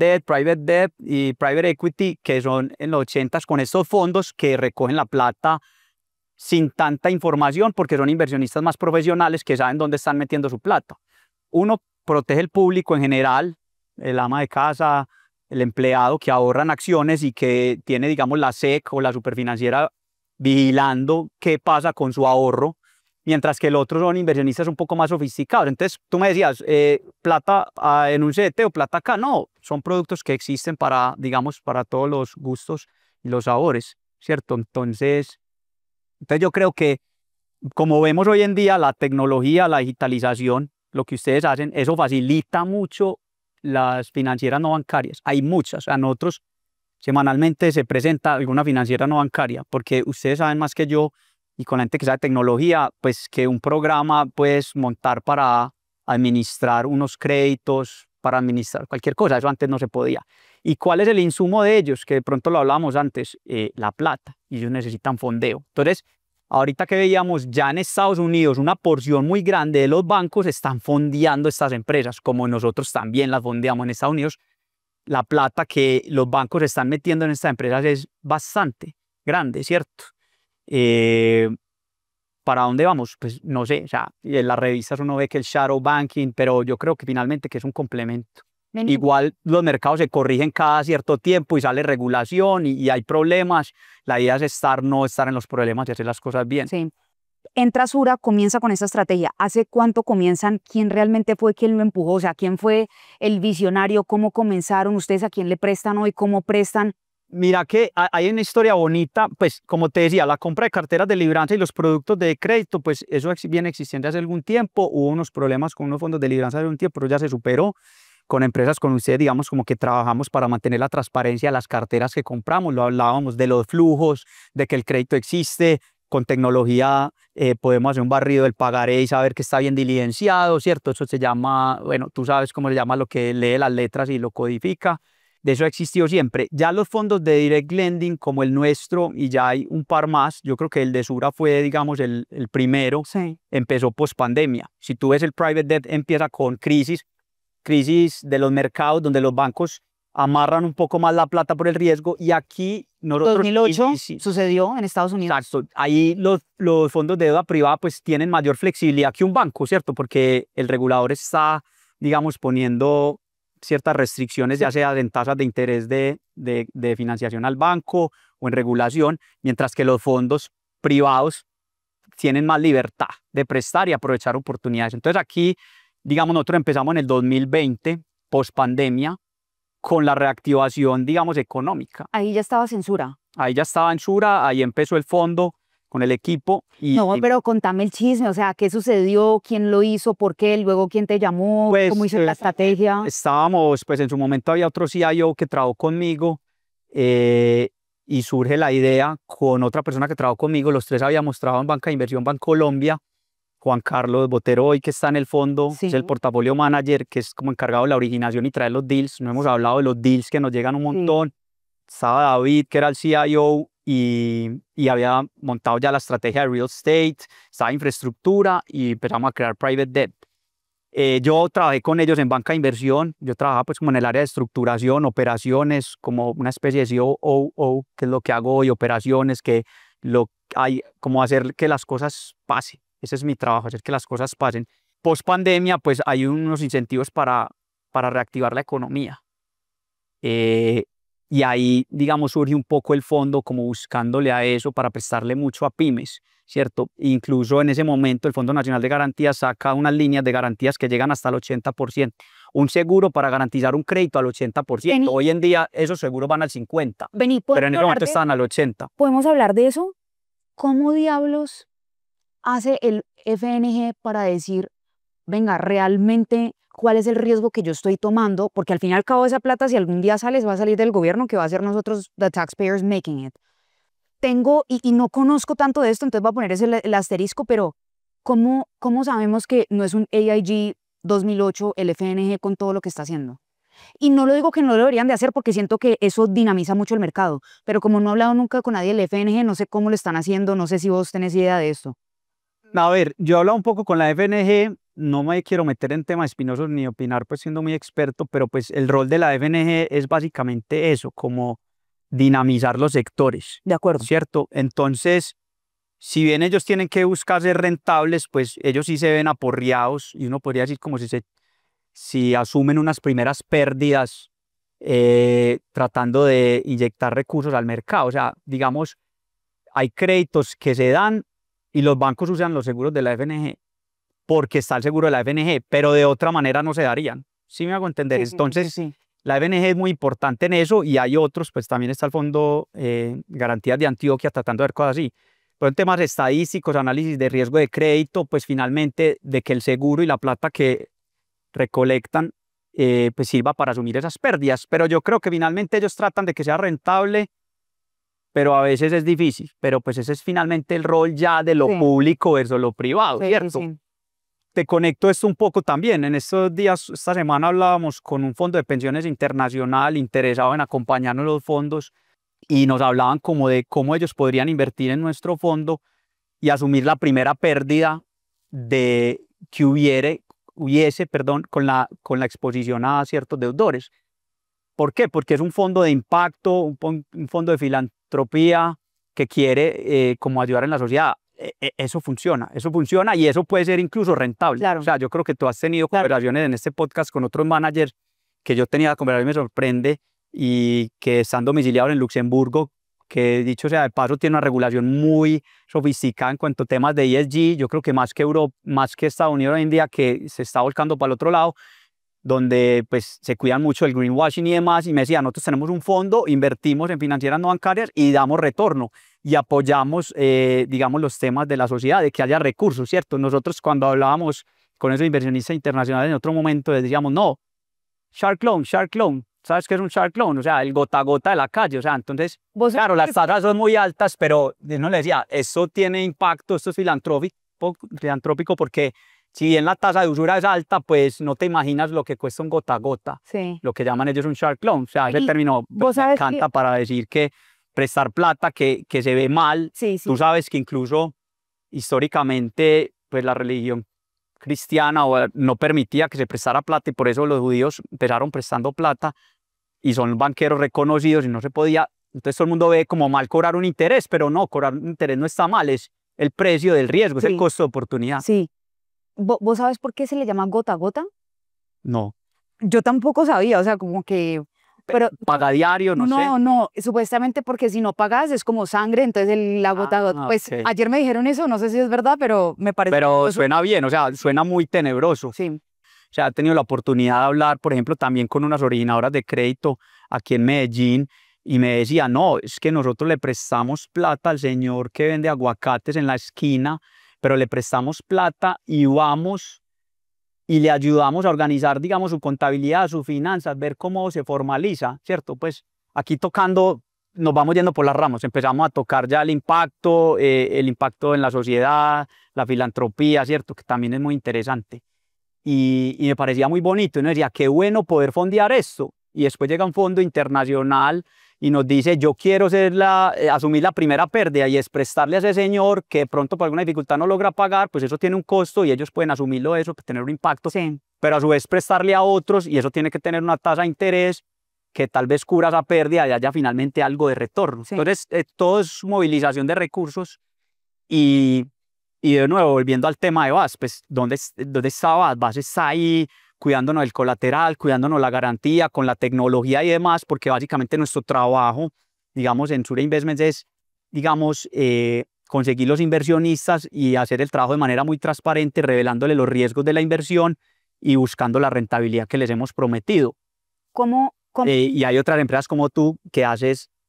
debt y private equity, que son en los 80s con estos fondos que recogen la plata sin tanta información porque son inversionistas más profesionales que saben dónde están metiendo su plata. Uno protege el público en general, el ama de casa, el empleado que ahorra en acciones y que tiene, digamos, la SEC o la superfinanciera vigilando qué pasa con su ahorro, mientras que el otro son inversionistas un poco más sofisticados. Entonces, tú me decías, plata en un CDT o plata acá. No, son productos que existen para, digamos, para todos los gustos y los sabores, ¿cierto? Entonces yo creo que, como vemos hoy en día, la tecnología, la digitalización, lo que ustedes hacen, eso facilita mucho las financieras no bancarias. Hay muchas. A nosotros semanalmente se presenta alguna financiera no bancaria, porque ustedes saben más que yo, y con la gente que sabe tecnología, pues que un programa puedes montar para administrar unos créditos, para administrar cualquier cosa. Eso antes no se podía. ¿Y cuál es el insumo de ellos? Que de pronto lo hablábamos antes, la plata, y ellos necesitan fondeo. Entonces, ahorita que veíamos, ya en Estados Unidos una porción muy grande de los bancos están fondeando estas empresas, como nosotros también las fondeamos en Estados Unidos. La plata que los bancos están metiendo en estas empresas es bastante grande, ¿cierto? ¿Para dónde vamos? Pues no sé, o sea, en las revistas uno ve que el shadow banking, pero yo creo que finalmente que es un complemento. Igual los mercados se corrigen cada cierto tiempo y sale regulación y hay problemas. La idea es no estar en los problemas y hacer las cosas bien. Sí. Entra Sura, comienza con esta estrategia. ¿Hace cuánto comienzan? ¿Quién realmente fue quien lo empujó? O sea, ¿quién fue el visionario? ¿Cómo comenzaron? ¿Ustedes a quién le prestan hoy? ¿Cómo prestan? Mira que hay una historia bonita, pues como te decía, la compra de carteras de libranza y los productos de crédito, pues eso viene existiendo hace algún tiempo. Hubo unos problemas con unos fondos de libranza hace un tiempo, pero ya se superó. Con empresas con ustedes, digamos, como que trabajamos para mantener la transparencia de las carteras que compramos. Lo hablábamos de los flujos, de que el crédito existe. Con tecnología podemos hacer un barrido del pagaré y saber que está bien diligenciado, ¿cierto? Eso se llama, bueno, tú sabes cómo se llama lo que lee las letras y lo codifica. De eso ha existido siempre. Ya los fondos de direct lending como el nuestro, y ya hay un par más, yo creo que el de Sura fue, digamos, el primero, sí. Empezó post pandemia. Si tú ves el private debt, empieza con crisis de los mercados donde los bancos amarran un poco más la plata por el riesgo, y aquí nosotros... 2008 sucedió en Estados Unidos. Exacto. Ahí los fondos de deuda privada pues tienen mayor flexibilidad que un banco, ¿cierto? Porque el regulador está, digamos, poniendo ciertas restricciones, ya sea en tasas de interés de financiación al banco o en regulación, mientras que los fondos privados tienen más libertad de prestar y aprovechar oportunidades. Entonces aquí, digamos, nosotros empezamos en el 2020, post pandemia, con la reactivación, digamos, económica. Ahí ya estaba Sura. Ahí ya estaba Sura, ahí empezó el fondo con el equipo. No, pero contame el chisme, o sea, ¿qué sucedió? ¿Quién lo hizo? ¿Por qué? ¿Luego quién te llamó? Pues, ¿Cómo hizo la estrategia? Estábamos, pues en su momento había otro CIO que trabajó conmigo y surge la idea con otra persona que trabajó conmigo. Los tres habíamos trabajado en Banca de Inversión Bancolombia. Juan Carlos Botero, hoy que está en el fondo, sí. Es el portafolio manager, que es como encargado de la originación y traer los deals. No hemos hablado de los deals que nos llegan un montón. Sí. Estaba David, que era el CIO, y había montado ya la estrategia de real estate, estaba infraestructura y empezamos a crear private debt. Yo trabajé con ellos en banca de inversión. Yo trabajaba pues como en el área de estructuración, operaciones, como una especie de COO, que es lo que hago hoy, operaciones, que hay como hacer que las cosas pasen. Ese es mi trabajo, hacer que las cosas pasen. Post pandemia, pues hay unos incentivos para reactivar la economía. Y ahí, digamos, surge un poco el fondo como buscándole a eso para prestarle mucho a pymes, ¿cierto? Incluso en ese momento el Fondo Nacional de Garantías saca unas líneas de garantías que llegan hasta el 80%. Un seguro para garantizar un crédito al 80%. Hoy en día esos seguros van al 50%. Pero en ese momento estaban al 80%. ¿Podemos hablar de eso? ¿Cómo diablos hace el FNG para decir, venga, realmente cuál es el riesgo que yo estoy tomando, porque al fin y al cabo esa plata, si algún día sale, va a salir del gobierno, que va a ser nosotros, the taxpayers making it. Tengo, y no conozco tanto de esto, entonces voy a poner ese el asterisco, pero ¿cómo sabemos que no es un AIG 2008, el FNG con todo lo que está haciendo? Y no lo digo que no lo deberían de hacer porque siento que eso dinamiza mucho el mercado, pero como no he hablado nunca con nadie del FNG, no sé cómo lo están haciendo, no sé si vos tenés idea de esto. A ver, yo he hablado un poco con la FNG, no me quiero meter en temas espinosos ni opinar pues siendo muy experto, pero pues el rol de la FNG es básicamente eso, como dinamizar los sectores. De acuerdo. ¿Cierto? Entonces, si bien ellos tienen que buscar ser rentables, pues ellos sí se ven aporreados y uno podría decir como si asumen unas primeras pérdidas tratando de inyectar recursos al mercado. O sea, digamos, hay créditos que se dan y los bancos usan los seguros de la FNG porque está el seguro de la FNG, pero de otra manera no se darían. ¿Sí me hago entender? Sí, Entonces, sí. la FNG es muy importante en eso y hay otros, pues también está el Fondo Garantías de Antioquia tratando de ver cosas así. Pero en temas estadísticos, análisis de riesgo de crédito, pues finalmente de que el seguro y la plata que recolectan pues sirva para asumir esas pérdidas. Pero yo creo que finalmente ellos tratan de que sea rentable, pero a veces es difícil. Pero pues ese es finalmente el rol ya de lo público versus lo privado, ¿cierto? Sí. Te conecto esto un poco también. En estos días, esta semana hablábamos con un fondo de pensiones internacional interesado en acompañarnos los fondos y nos hablaban como de cómo ellos podrían invertir en nuestro fondo y asumir la primera pérdida de que hubiese con la exposición a ciertos deudores. ¿Por qué? Porque es un fondo de impacto, un fondo de filantropía que quiere como ayudar en la sociedad. Eso funciona y eso puede ser incluso rentable. Claro. O sea, yo creo que tú has tenido conversaciones en este podcast con otros managers que yo tenía conversaciones y me sorprende y que están domiciliados en Luxemburgo, que dicho sea de paso tiene una regulación muy sofisticada en cuanto a temas de ESG. Yo creo que más que Europa, más que Estados Unidos hoy en día, que se está volcando para el otro lado, donde pues se cuidan mucho el greenwashing y demás, y me decía, nosotros tenemos un fondo, invertimos en financieras no bancarias y damos retorno y apoyamos, digamos, los temas de la sociedad, de que haya recursos, ¿cierto? Nosotros cuando hablábamos con esos inversionistas internacionales en otro momento les decíamos, no, shark loan, ¿sabes qué es un shark loan? O sea, el gota a gota de la calle, o sea, entonces, claro, las tasas son muy altas, pero no le decía, eso tiene impacto, esto es filantrópico porque si bien la tasa de usura es alta, pues no te imaginas lo que cuesta un gota a gota, lo que llaman ellos un shark loan. O sea, ese término me encanta para decir que prestar plata que se ve mal. Tú sabes que incluso históricamente pues la religión cristiana no permitía que se prestara plata y por eso los judíos empezaron prestando plata y son banqueros reconocidos y no se podía. Entonces todo el mundo ve como mal cobrar un interés, pero no, cobrar un interés no está mal, es el precio del riesgo, es el costo de oportunidad. Sí. ¿Vos sabes por qué se le llama gota a gota? No. Yo tampoco sabía, o sea, como que... Pero, ¿paga diario? No sé. No, supuestamente porque si no pagas es como sangre, entonces la gota a gota. Pues ayer me dijeron eso, no sé si es verdad, pero me parece... Pero suena bien, o sea, suena muy tenebroso. Sí. O sea, he tenido la oportunidad de hablar, por ejemplo, también con unas originadoras de crédito aquí en Medellín y me decía, no, es que nosotros le prestamos plata al señor que vende aguacates en la esquina, pero le prestamos plata y vamos y le ayudamos a organizar, digamos, su contabilidad, sus finanzas, ver cómo se formaliza, ¿cierto? Pues aquí tocando, nos vamos yendo por las ramas, empezamos a tocar ya el impacto en la sociedad, la filantropía, ¿cierto? Que también es muy interesante. Y me parecía muy bonito, y nos decía, qué bueno poder fondear esto. Y después llega un fondo internacional y nos dice, yo quiero asumir la primera pérdida y es prestarle a ese señor que de pronto por alguna dificultad no logra pagar, pues eso tiene un costo y ellos pueden asumirlo eso, tener un impacto, pero a su vez prestarle a otros y eso tiene que tener una tasa de interés que tal vez cubra esa pérdida y haya finalmente algo de retorno. Entonces, todo es movilización de recursos y de nuevo, volviendo al tema de BAS, pues ¿dónde está BAS? BAS está ahí cuidándonos del colateral, cuidándonos la garantía, con la tecnología y demás, porque básicamente nuestro trabajo, digamos, en Sura Investments es, digamos, conseguir los inversionistas y hacer el trabajo de manera muy transparente, revelándole los riesgos de la inversión y buscando la rentabilidad que les hemos prometido. ¿Cómo? Y hay otras empresas como tú que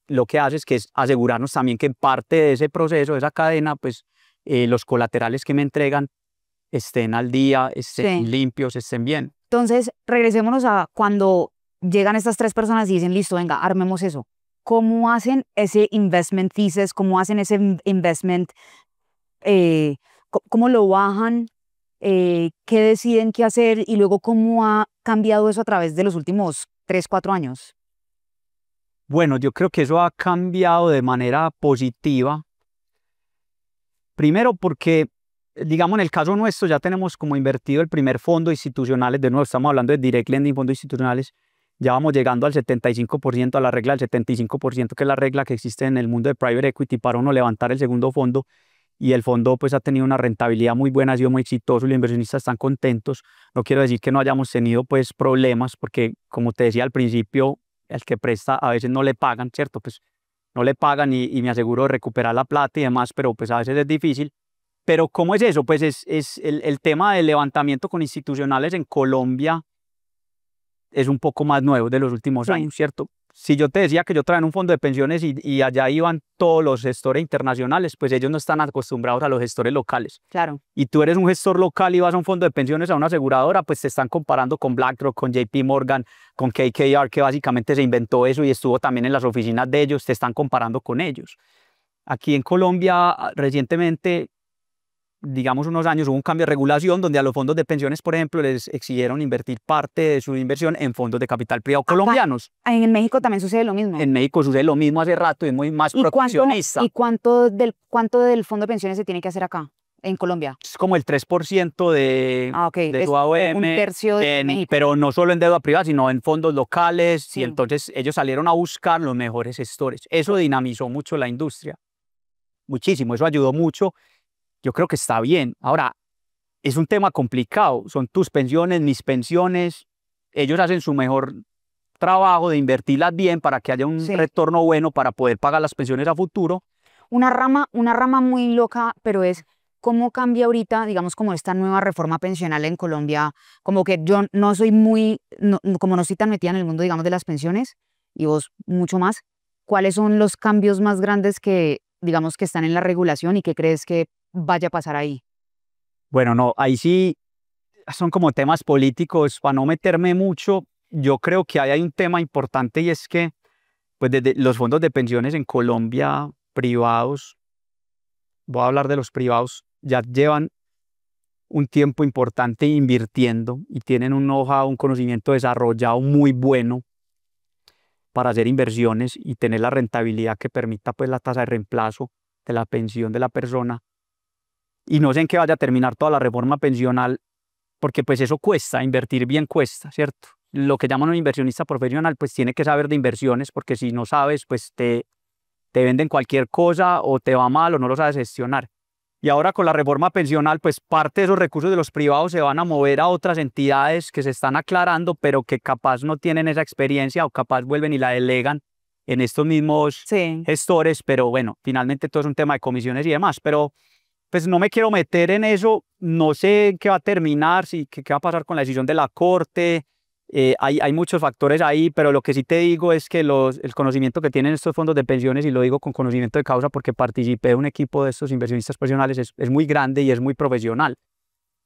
lo que haces que es asegurarnos también que en parte de ese proceso, de esa cadena, pues los colaterales que me entregan estén al día, estén Sí. limpios, estén bien. Entonces, regresémonos a cuando llegan estas tres personas y dicen, listo, venga, armemos eso. ¿Cómo hacen ese investment thesis? ¿Cómo hacen ese investment? ¿Cómo lo bajan? ¿Qué deciden qué hacer? Y luego, ¿cómo ha cambiado eso a través de los últimos 3, 4 años? Bueno, yo creo que eso ha cambiado de manera positiva. Primero porque, digamos, en el caso nuestro ya tenemos como invertido el primer fondo institucionales, de nuevo estamos hablando de direct lending, fondos institucionales, ya vamos llegando al 75%, a la regla del 75%, que es la regla que existe en el mundo de private equity para uno levantar el segundo fondo, y el fondo pues ha tenido una rentabilidad muy buena, ha sido muy exitoso y los inversionistas están contentos. No quiero decir que no hayamos tenido pues problemas, porque como te decía al principio, el que presta a veces no le pagan, ¿cierto? Pues no le pagan y me aseguro de recuperar la plata y demás, pero pues a veces es difícil. Pero ¿cómo es eso? Pues es el tema del levantamiento con institucionales en Colombia es un poco más nuevo de los últimos Sí. años, ¿cierto? Si yo te decía que yo trabajaba en un fondo de pensiones y allá iban todos los gestores internacionales, pues ellos no están acostumbrados a los gestores locales. Claro. Y tú eres un gestor local y vas a un fondo de pensiones, a una aseguradora, pues te están comparando con BlackRock, con JP Morgan, con KKR, que básicamente se inventó eso y estuvo también en las oficinas de ellos, te están comparando con ellos. Aquí en Colombia, recientemente, digamos unos años, hubo un cambio de regulación donde a los fondos de pensiones, por ejemplo, les exigieron invertir parte de su inversión en fondos de capital privado colombianos. En México también sucede lo mismo. En México sucede lo mismo hace rato y es muy más proteccionista. ¿Y cuánto del fondo de pensiones se tiene que hacer acá, en Colombia? Es como el 3% de Es su AOM, un tercio de México. pero no solo en deuda privada, sino en fondos locales. Sí. Y entonces ellos salieron a buscar los mejores gestores. Eso dinamizó mucho la industria, muchísimo, eso ayudó mucho. Yo creo que está bien. Ahora, es un tema complicado. Son tus pensiones, mis pensiones. Ellos hacen su mejor trabajo de invertirlas bien para que haya un Sí. retorno bueno para poder pagar las pensiones a futuro. Una rama muy loca, pero es cómo cambia ahorita, digamos, como esta nueva reforma pensional en Colombia. Como que yo no soy como no estoy tan metida en el mundo, digamos, de las pensiones, y vos mucho más. ¿Cuáles son los cambios más grandes que, digamos, que están en la regulación y qué crees que vaya a pasar ahí? Bueno, no, ahí sí son como temas políticos, para no meterme mucho. Yo creo que ahí hay un tema importante y es que pues desde los fondos de pensiones en Colombia privados, voy a hablar de los privados, ya llevan un tiempo importante invirtiendo y tienen un know-how, un conocimiento desarrollado muy bueno para hacer inversiones y tener la rentabilidad que permita pues la tasa de reemplazo de la pensión de la persona. Y no sé en qué vaya a terminar toda la reforma pensional, porque pues eso cuesta, invertir bien cuesta, ¿cierto? Lo que llaman un inversionista profesional pues tiene que saber de inversiones, porque si no sabes pues te venden cualquier cosa o te va mal o no lo sabes gestionar. Y ahora con la reforma pensional pues parte de esos recursos de los privados se van a mover a otras entidades que se están aclarando, pero que capaz no tienen esa experiencia o capaz vuelven y la delegan en estos mismos Sí. gestores, pero bueno, finalmente todo es un tema de comisiones y demás, pero pues no me quiero meter en eso, no sé en qué va a terminar, qué va a pasar con la decisión de la Corte. Hay muchos factores ahí, pero lo que sí te digo es que el conocimiento que tienen estos fondos de pensiones, y lo digo con conocimiento de causa porque participé de un equipo de estos inversionistas profesionales, es muy grande y es muy profesional.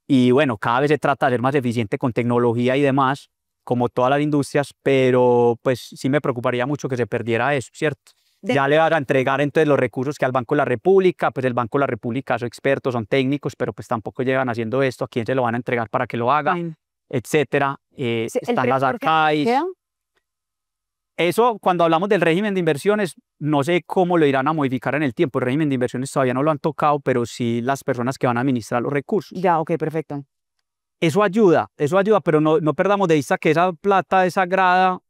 Y bueno, cada vez se trata de ser más eficiente con tecnología y demás, como todas las industrias, pero pues sí me preocuparía mucho que se perdiera eso, ¿cierto? Ya le van a entregar entonces los recursos que al Banco de la República, pues el Banco de la República son expertos, son técnicos, pero pues tampoco llegan haciendo esto, ¿a quién se lo van a entregar para que lo haga? Etcétera. Están las arcais. Eso, cuando hablamos del régimen de inversiones, no sé cómo lo irán a modificar en el tiempo. El régimen de inversiones todavía no lo han tocado, pero sí las personas que van a administrar los recursos. Ya, ok, perfecto. Eso ayuda, pero no perdamos de vista que esa plata es sagrada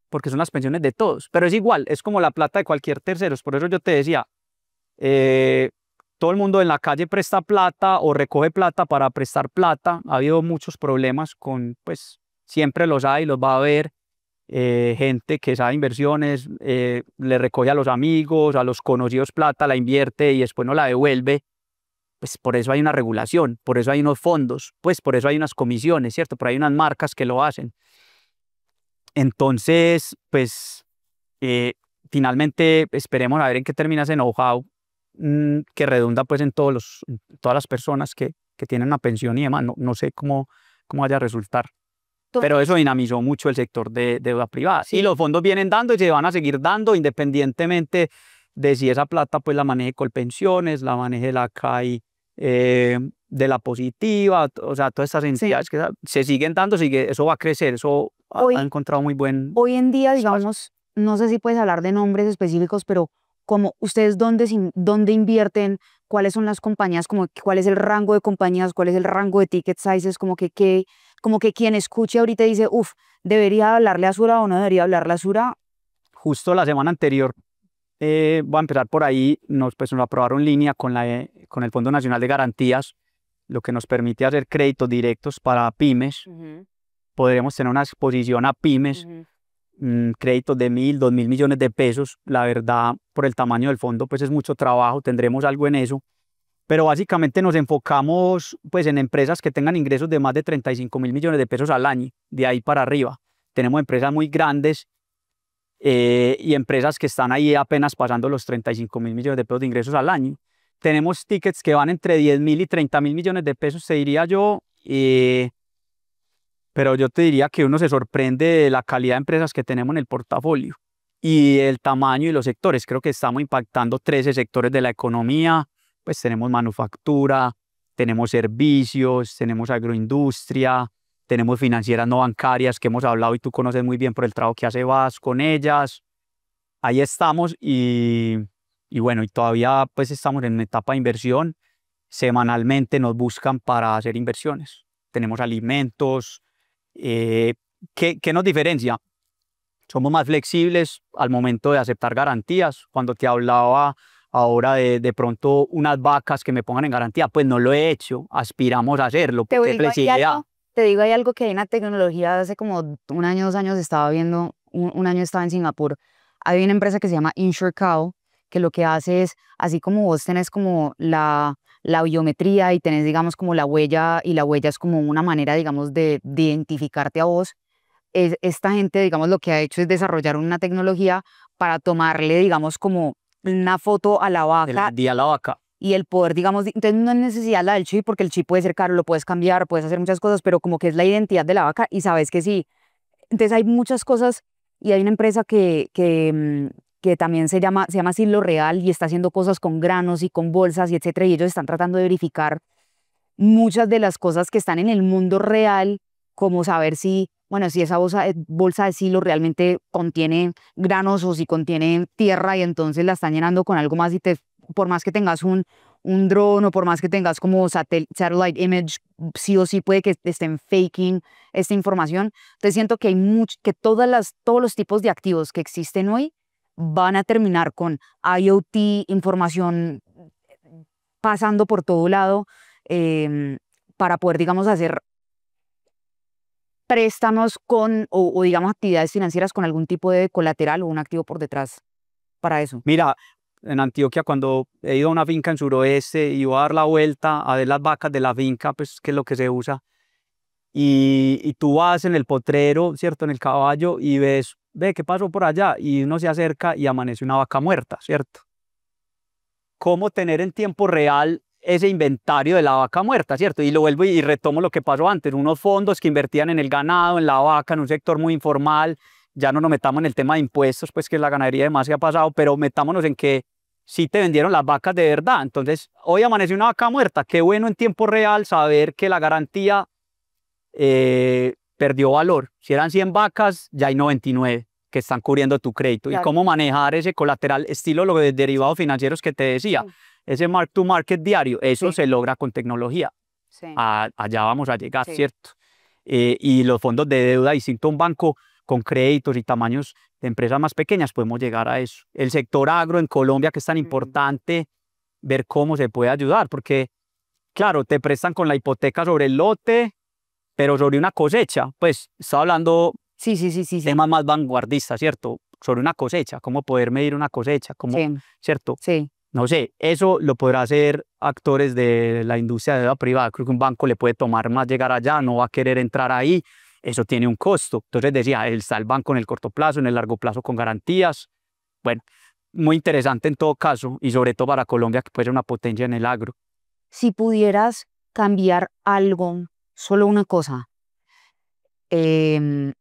porque son las pensiones de todos. Pero es igual, es como la plata de cualquier tercero. Por eso yo te decía, todo el mundo en la calle presta plata o recoge plata para prestar plata. Ha habido muchos problemas con, pues siempre los hay, los va a haber. Gente que sabe inversiones, le recoge a los amigos, a los conocidos plata, la invierte y después no la devuelve. Pues por eso hay una regulación, por eso hay unos fondos, pues por eso hay unas comisiones, ¿cierto? Por ahí hay unas marcas que lo hacen. Entonces, pues finalmente esperemos a ver en qué termina ese know-how que redunda pues en todas las personas que que tienen una pensión y demás. No sé cómo vaya a resultar. Pero eso dinamizó mucho el sector de deuda privada. Sí. Y los fondos vienen dando y se van a seguir dando independientemente de si esa plata pues la maneje Colpensiones, la maneje la CAI de la Positiva, o sea, todas estas entidades que se siguen dando, eso va a crecer, eso ha encontrado muy buen Hoy en día, espacio. digamos, no sé si puedes hablar de nombres específicos, pero como ustedes dónde invierten, cuáles son las compañías, como cuál es el rango de compañías, cuál es el rango de ticket sizes, como que quien escuche ahorita dice, debería hablarle a Sura o no debería hablarle a Sura. Justo la semana anterior, voy a empezar por ahí, nos aprobaron línea con el Fondo Nacional de Garantías, lo que nos permite hacer créditos directos para pymes. Podremos tener una exposición a pymes, créditos de 1.000, 2.000 millones de pesos. La verdad, por el tamaño del fondo, pues es mucho trabajo, tendremos algo en eso. Pero básicamente nos enfocamos pues, en empresas que tengan ingresos de más de 35.000 millones de pesos al año, de ahí para arriba. Tenemos empresas muy grandes y empresas que están ahí apenas pasando los 35.000 millones de pesos de ingresos al año. Tenemos tickets que van entre 10.000 y 30.000 millones de pesos, te diría yo. Pero yo te diría que uno se sorprende de la calidad de empresas que tenemos en el portafolio y el tamaño y los sectores. Creo que estamos impactando 13 sectores de la economía. Pues tenemos manufactura, tenemos servicios, tenemos agroindustria, tenemos financieras no bancarias que hemos hablado y tú conoces muy bien por el trabajo que hace VAS con ellas. Ahí estamos y bueno, y todavía pues estamos en una etapa de inversión. Semanalmente nos buscan para hacer inversiones. Tenemos alimentos. ¿Qué nos diferencia? Somos más flexibles al momento de aceptar garantías. Cuando te hablaba ahora de pronto unas vacas que me pongan en garantía, pues no lo he hecho, aspiramos a hacerlo. Te digo, hay algo que hay una tecnología, hace como 1 año, 2 años estaba viendo, un año estaba en Singapur, hay una empresa que se llama InsureCow, que lo que hace es, así como vos tenés como la biometría y tenés, digamos, como la huella, y la huella es como una manera, digamos, de identificarte a vos, esta gente, digamos, lo que ha hecho es desarrollar una tecnología para tomarle, digamos, como una foto a la vaca. El día a la vaca. Y el poder, digamos, entonces no es necesidad la del chip, porque el chip puede ser caro, lo puedes cambiar, puedes hacer muchas cosas, pero como que es la identidad de la vaca y sabes que sí. Entonces hay muchas cosas y hay una empresa que también se llama Silo Real y está haciendo cosas con granos y con bolsas y etcétera, y ellos están tratando de verificar muchas de las cosas que están en el mundo real, como saber si esa bolsa de silo realmente contiene granos o si contiene tierra y entonces la están llenando con algo más y por más que tengas un dron o por más que tengas como satellite image, sí o sí puede que estén faking esta información. Entonces siento que que todos los tipos de activos que existen hoy van a terminar con IoT, información pasando por todo lado, para poder, digamos, hacer préstamos o digamos actividades financieras con algún tipo de colateral o un activo por detrás para eso. Mira, en Antioquia cuando he ido a una finca en suroeste y voy a dar la vuelta a ver las vacas de la finca, pues que es lo que se usa, y tú vas en el potrero, ¿cierto? En el caballo y ves, ve, ¿qué pasó por allá? Y uno se acerca y amanece una vaca muerta, ¿cierto? ¿Cómo tener en tiempo real ese inventario de la vaca muerta, ¿cierto? Y lo vuelvo y retomo lo que pasó antes, unos fondos que invertían en el ganado, en la vaca, en un sector muy informal. Ya no nos metamos en el tema de impuestos, pues que la ganadería además se ha pasado, pero metámonos en que sí te vendieron las vacas de verdad. Entonces, hoy amaneció una vaca muerta, qué bueno en tiempo real saber que la garantía perdió valor. Si eran 100 vacas, ya hay 99 que están cubriendo tu crédito. Claro. Y cómo manejar ese colateral, estilo los derivados financieros que te decía. Sí. Ese mark to market diario, eso se logra con tecnología. Sí. Allá vamos a llegar, ¿cierto? Y los fondos de deuda, distinto a un banco con créditos y tamaños de empresas más pequeñas, podemos llegar a eso. El sector agro en Colombia, que es tan importante, ver cómo se puede ayudar, porque, claro, te prestan con la hipoteca sobre el lote, pero sobre una cosecha, pues, está hablando temas más vanguardistas, ¿cierto? Sobre una cosecha, cómo poder medir una cosecha, cómo, ¿cierto? Sí. No sé, eso lo podrá hacer actores de la industria de deuda privada. Creo que un banco le puede tomar más llegar allá, no va a querer entrar ahí. Eso tiene un costo. Entonces decía, está el banco en el corto plazo, en el largo plazo con garantías. Bueno, muy interesante en todo caso y sobre todo para Colombia, que puede ser una potencia en el agro. Si pudieras cambiar algo, solo una cosa, en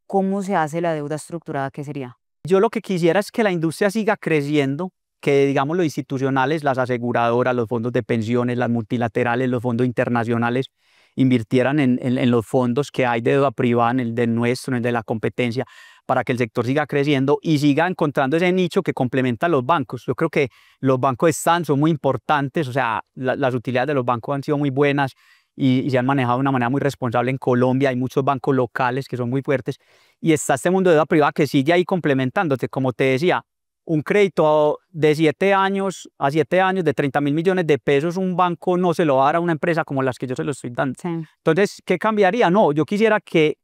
cómo se hace la deuda estructurada, ¿qué sería? Yo lo que quisiera es que la industria siga creciendo, que digamos los institucionales, las aseguradoras, los fondos de pensiones, las multilaterales, los fondos internacionales invirtieran en los fondos que hay de deuda privada, en el de nuestro, en el de la competencia, para que el sector siga creciendo y siga encontrando ese nicho que complementa a los bancos. Yo creo que los bancos son muy importantes, o sea, las utilidades de los bancos han sido muy buenas y se han manejado de una manera muy responsable en Colombia. Hay muchos bancos locales que son muy fuertes y está este mundo de deuda privada que sigue ahí complementándote. Como te decía, un crédito de 7 años a 7 años de 30.000 millones de pesos, un banco no se lo va a dar a una empresa como las que yo se lo estoy dando. Sí. Entonces, ¿qué cambiaría? No, yo quisiera que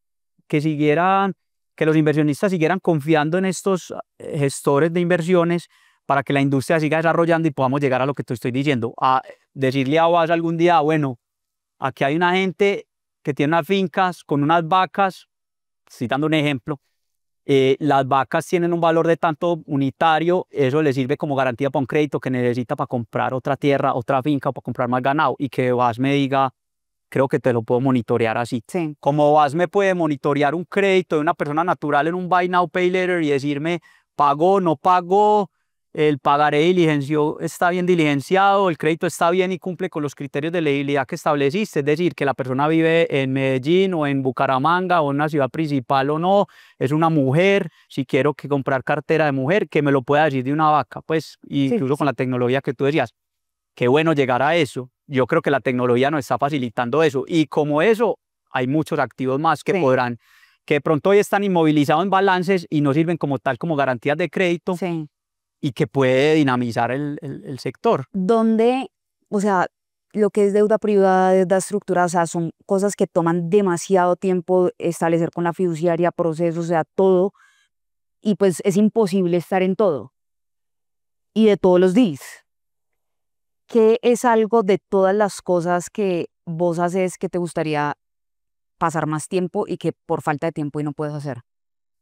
los inversionistas siguieran confiando en estos gestores de inversiones para que la industria siga desarrollando y podamos llegar a lo que te estoy diciendo, a decirle a Oaz algún día, bueno, aquí hay una gente que tiene unas fincas con unas vacas, estoy dando un ejemplo, las vacas tienen un valor de tanto unitario, eso le sirve como garantía para un crédito que necesita para comprar otra tierra, otra finca o para comprar más ganado, y que Oaz me diga, creo que te lo puedo monitorear así. Sí. Como Oaz me puede monitorear un crédito de una persona natural en un Buy Now, Pay Later y decirme, pagó, no pagó, el pagaré diligenció, está bien diligenciado, el crédito está bien y cumple con los criterios de legibilidad que estableciste, es decir, que la persona vive en Medellín o en Bucaramanga o en una ciudad principal o no, es una mujer, si quiero que comprar cartera de mujer, que me lo pueda decir de una vaca, pues, incluso con la tecnología que tú decías. Qué bueno llegar a eso. Yo creo que la tecnología nos está facilitando eso. Y como eso, hay muchos activos más que podrán, que de pronto hoy están inmovilizados en balances y no sirven como tal como garantías de crédito y que puede dinamizar el sector. Donde, o sea, lo que es deuda privada, deuda estructurada, o sea, son cosas que toman demasiado tiempo establecer con la fiduciaria, procesos, o sea, todo. Y pues es imposible estar en todo. Y de todos los días. ¿Qué es algo de todas las cosas que vos haces que te gustaría pasar más tiempo y que por falta de tiempo y no puedes hacer?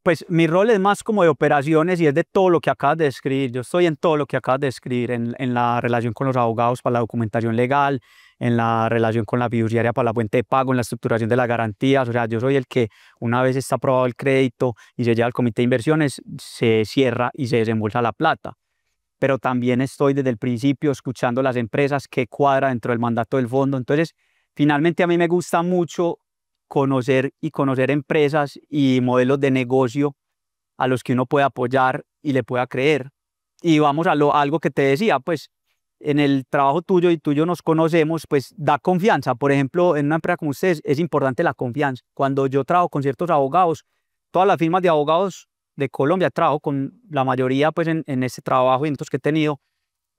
Pues mi rol es más como de operaciones y es de todo lo que acabas de describir. Yo estoy en todo lo que acabas de describir, en la relación con los abogados para la documentación legal, en la relación con la fiduciaria para la fuente de pago, en la estructuración de las garantías. O sea, yo soy el que una vez está aprobado el crédito y se lleva al comité de inversiones, se cierra y se desembolsa la plata. Pero también estoy desde el principio escuchando las empresas, qué cuadra dentro del mandato del fondo. Entonces, finalmente a mí me gusta mucho conocer empresas y modelos de negocio a los que uno puede apoyar y le pueda creer. Y vamos a algo que te decía, pues en el trabajo tuyo y tuyo nos conocemos, pues da confianza. Por ejemplo, en una empresa como ustedes es importante la confianza. Cuando yo trabajo con ciertos abogados, todas las firmas de abogados de Colombia, trabajo con la mayoría pues en este trabajo y en otros que he tenido,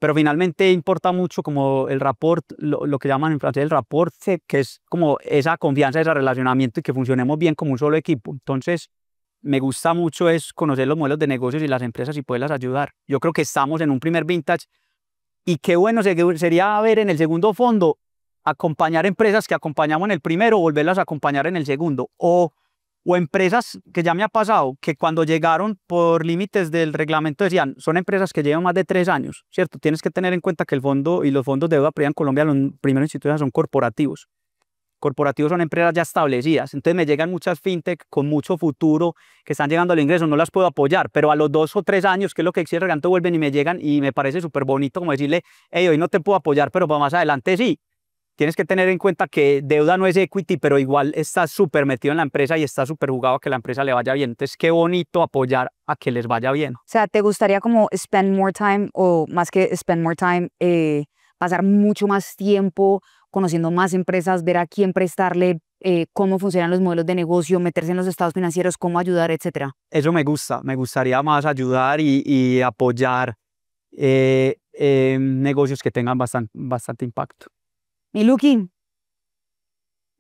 pero finalmente importa mucho como el rapport, lo que llaman en francés el rapport, que es como esa confianza, ese relacionamiento y que funcionemos bien como un solo equipo. Entonces, me gusta mucho es conocer los modelos de negocios y las empresas y poderlas ayudar. Yo creo que estamos en un primer vintage y qué bueno sería ver en el segundo fondo, acompañar empresas que acompañamos en el primero, volverlas a acompañar en el segundo, o empresas que ya me ha pasado, que cuando llegaron por límites del reglamento decían, son empresas que llevan más de 3 años, ¿cierto? Tienes que tener en cuenta que el fondo y los fondos de deuda privada en Colombia, los primeros institutos son corporativos. Corporativos son empresas ya establecidas, entonces me llegan muchas fintech con mucho futuro que están llegando al ingreso, no las puedo apoyar, pero a los 2 o 3 años, que es lo que exige el reglamento, vuelven y me llegan y me parece súper bonito como decirle, hey, hoy no te puedo apoyar, pero para más adelante sí. Tienes que tener en cuenta que deuda no es equity, pero igual estás súper metido en la empresa y estás súper jugado a que la empresa le vaya bien. Entonces, qué bonito apoyar a que les vaya bien. O sea, ¿te gustaría como spend more time o más que spend more time, pasar mucho más tiempo conociendo más empresas, ver a quién prestarle, cómo funcionan los modelos de negocio, meterse en los estados financieros, cómo ayudar, etcétera? Eso me gusta. Me gustaría más ayudar y apoyar negocios que tengan bastante impacto. Miluki,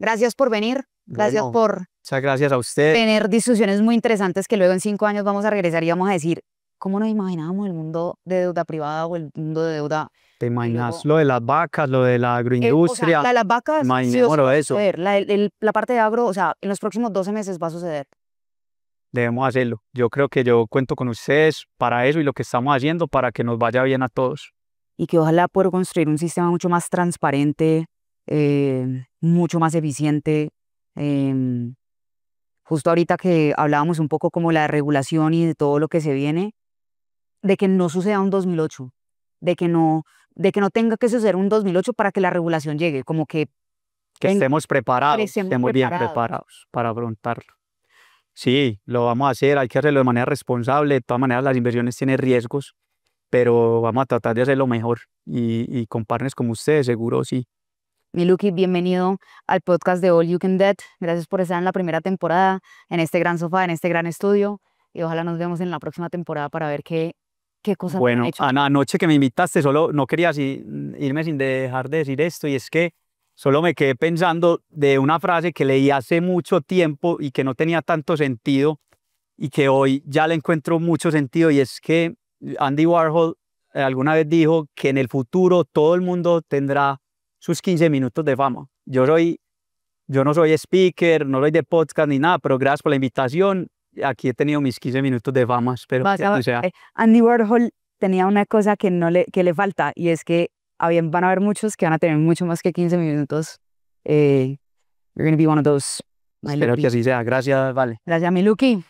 gracias por venir, gracias por muchas gracias a usted. Tener discusiones muy interesantes que luego en 5 años vamos a regresar y vamos a decir, ¿cómo nos imaginábamos el mundo de deuda privada o el mundo de deuda? ¿Te imaginas lo de las vacas, lo de la agroindustria? O sea, las vacas, imaginémoslo eso. La parte de agro, o sea, en los próximos 12 meses va a suceder. Debemos hacerlo. Yo creo que yo cuento con ustedes para eso y lo que estamos haciendo para que nos vaya bien a todos. Y que ojalá pueda construir un sistema mucho más transparente mucho más eficiente. Justo ahorita que hablábamos un poco como la regulación y de todo lo que se viene, de que no suceda un 2008, de que no tenga que suceder un 2008 para que la regulación llegue, como que estemos preparados, estemos estemos bien preparados. preparados para afrontarlo. Sí, lo vamos a hacer, hay que hacerlo de manera responsable. De todas maneras, las inversiones tienen riesgos, pero vamos a tratar de hacerlo mejor y con partners como ustedes, seguro sí. Miluki, bienvenido al podcast de All You Can Debt. Gracias por estar en la primera temporada, en este gran sofá, en este gran estudio, y ojalá nos vemos en la próxima temporada para ver qué cosas Bueno, han hecho. Ana, anoche que me invitaste, solo no quería irme sin dejar de decir esto, y es que solo me quedé pensando de una frase que leí hace mucho tiempo y que no tenía tanto sentido y que hoy ya le encuentro mucho sentido, y es que Andy Warhol alguna vez dijo que en el futuro todo el mundo tendrá sus 15 minutos de fama. Yo no soy speaker, no soy de podcast ni nada, pero gracias por la invitación. Aquí he tenido mis 15 minutos de fama, espero que o sea, Andy Warhol tenía una cosa que le falta, y es que van a haber muchos que van a tener mucho más que 15 minutos. You're going to be one of those. espero que así sea. Gracias, vale. Gracias, Miluki.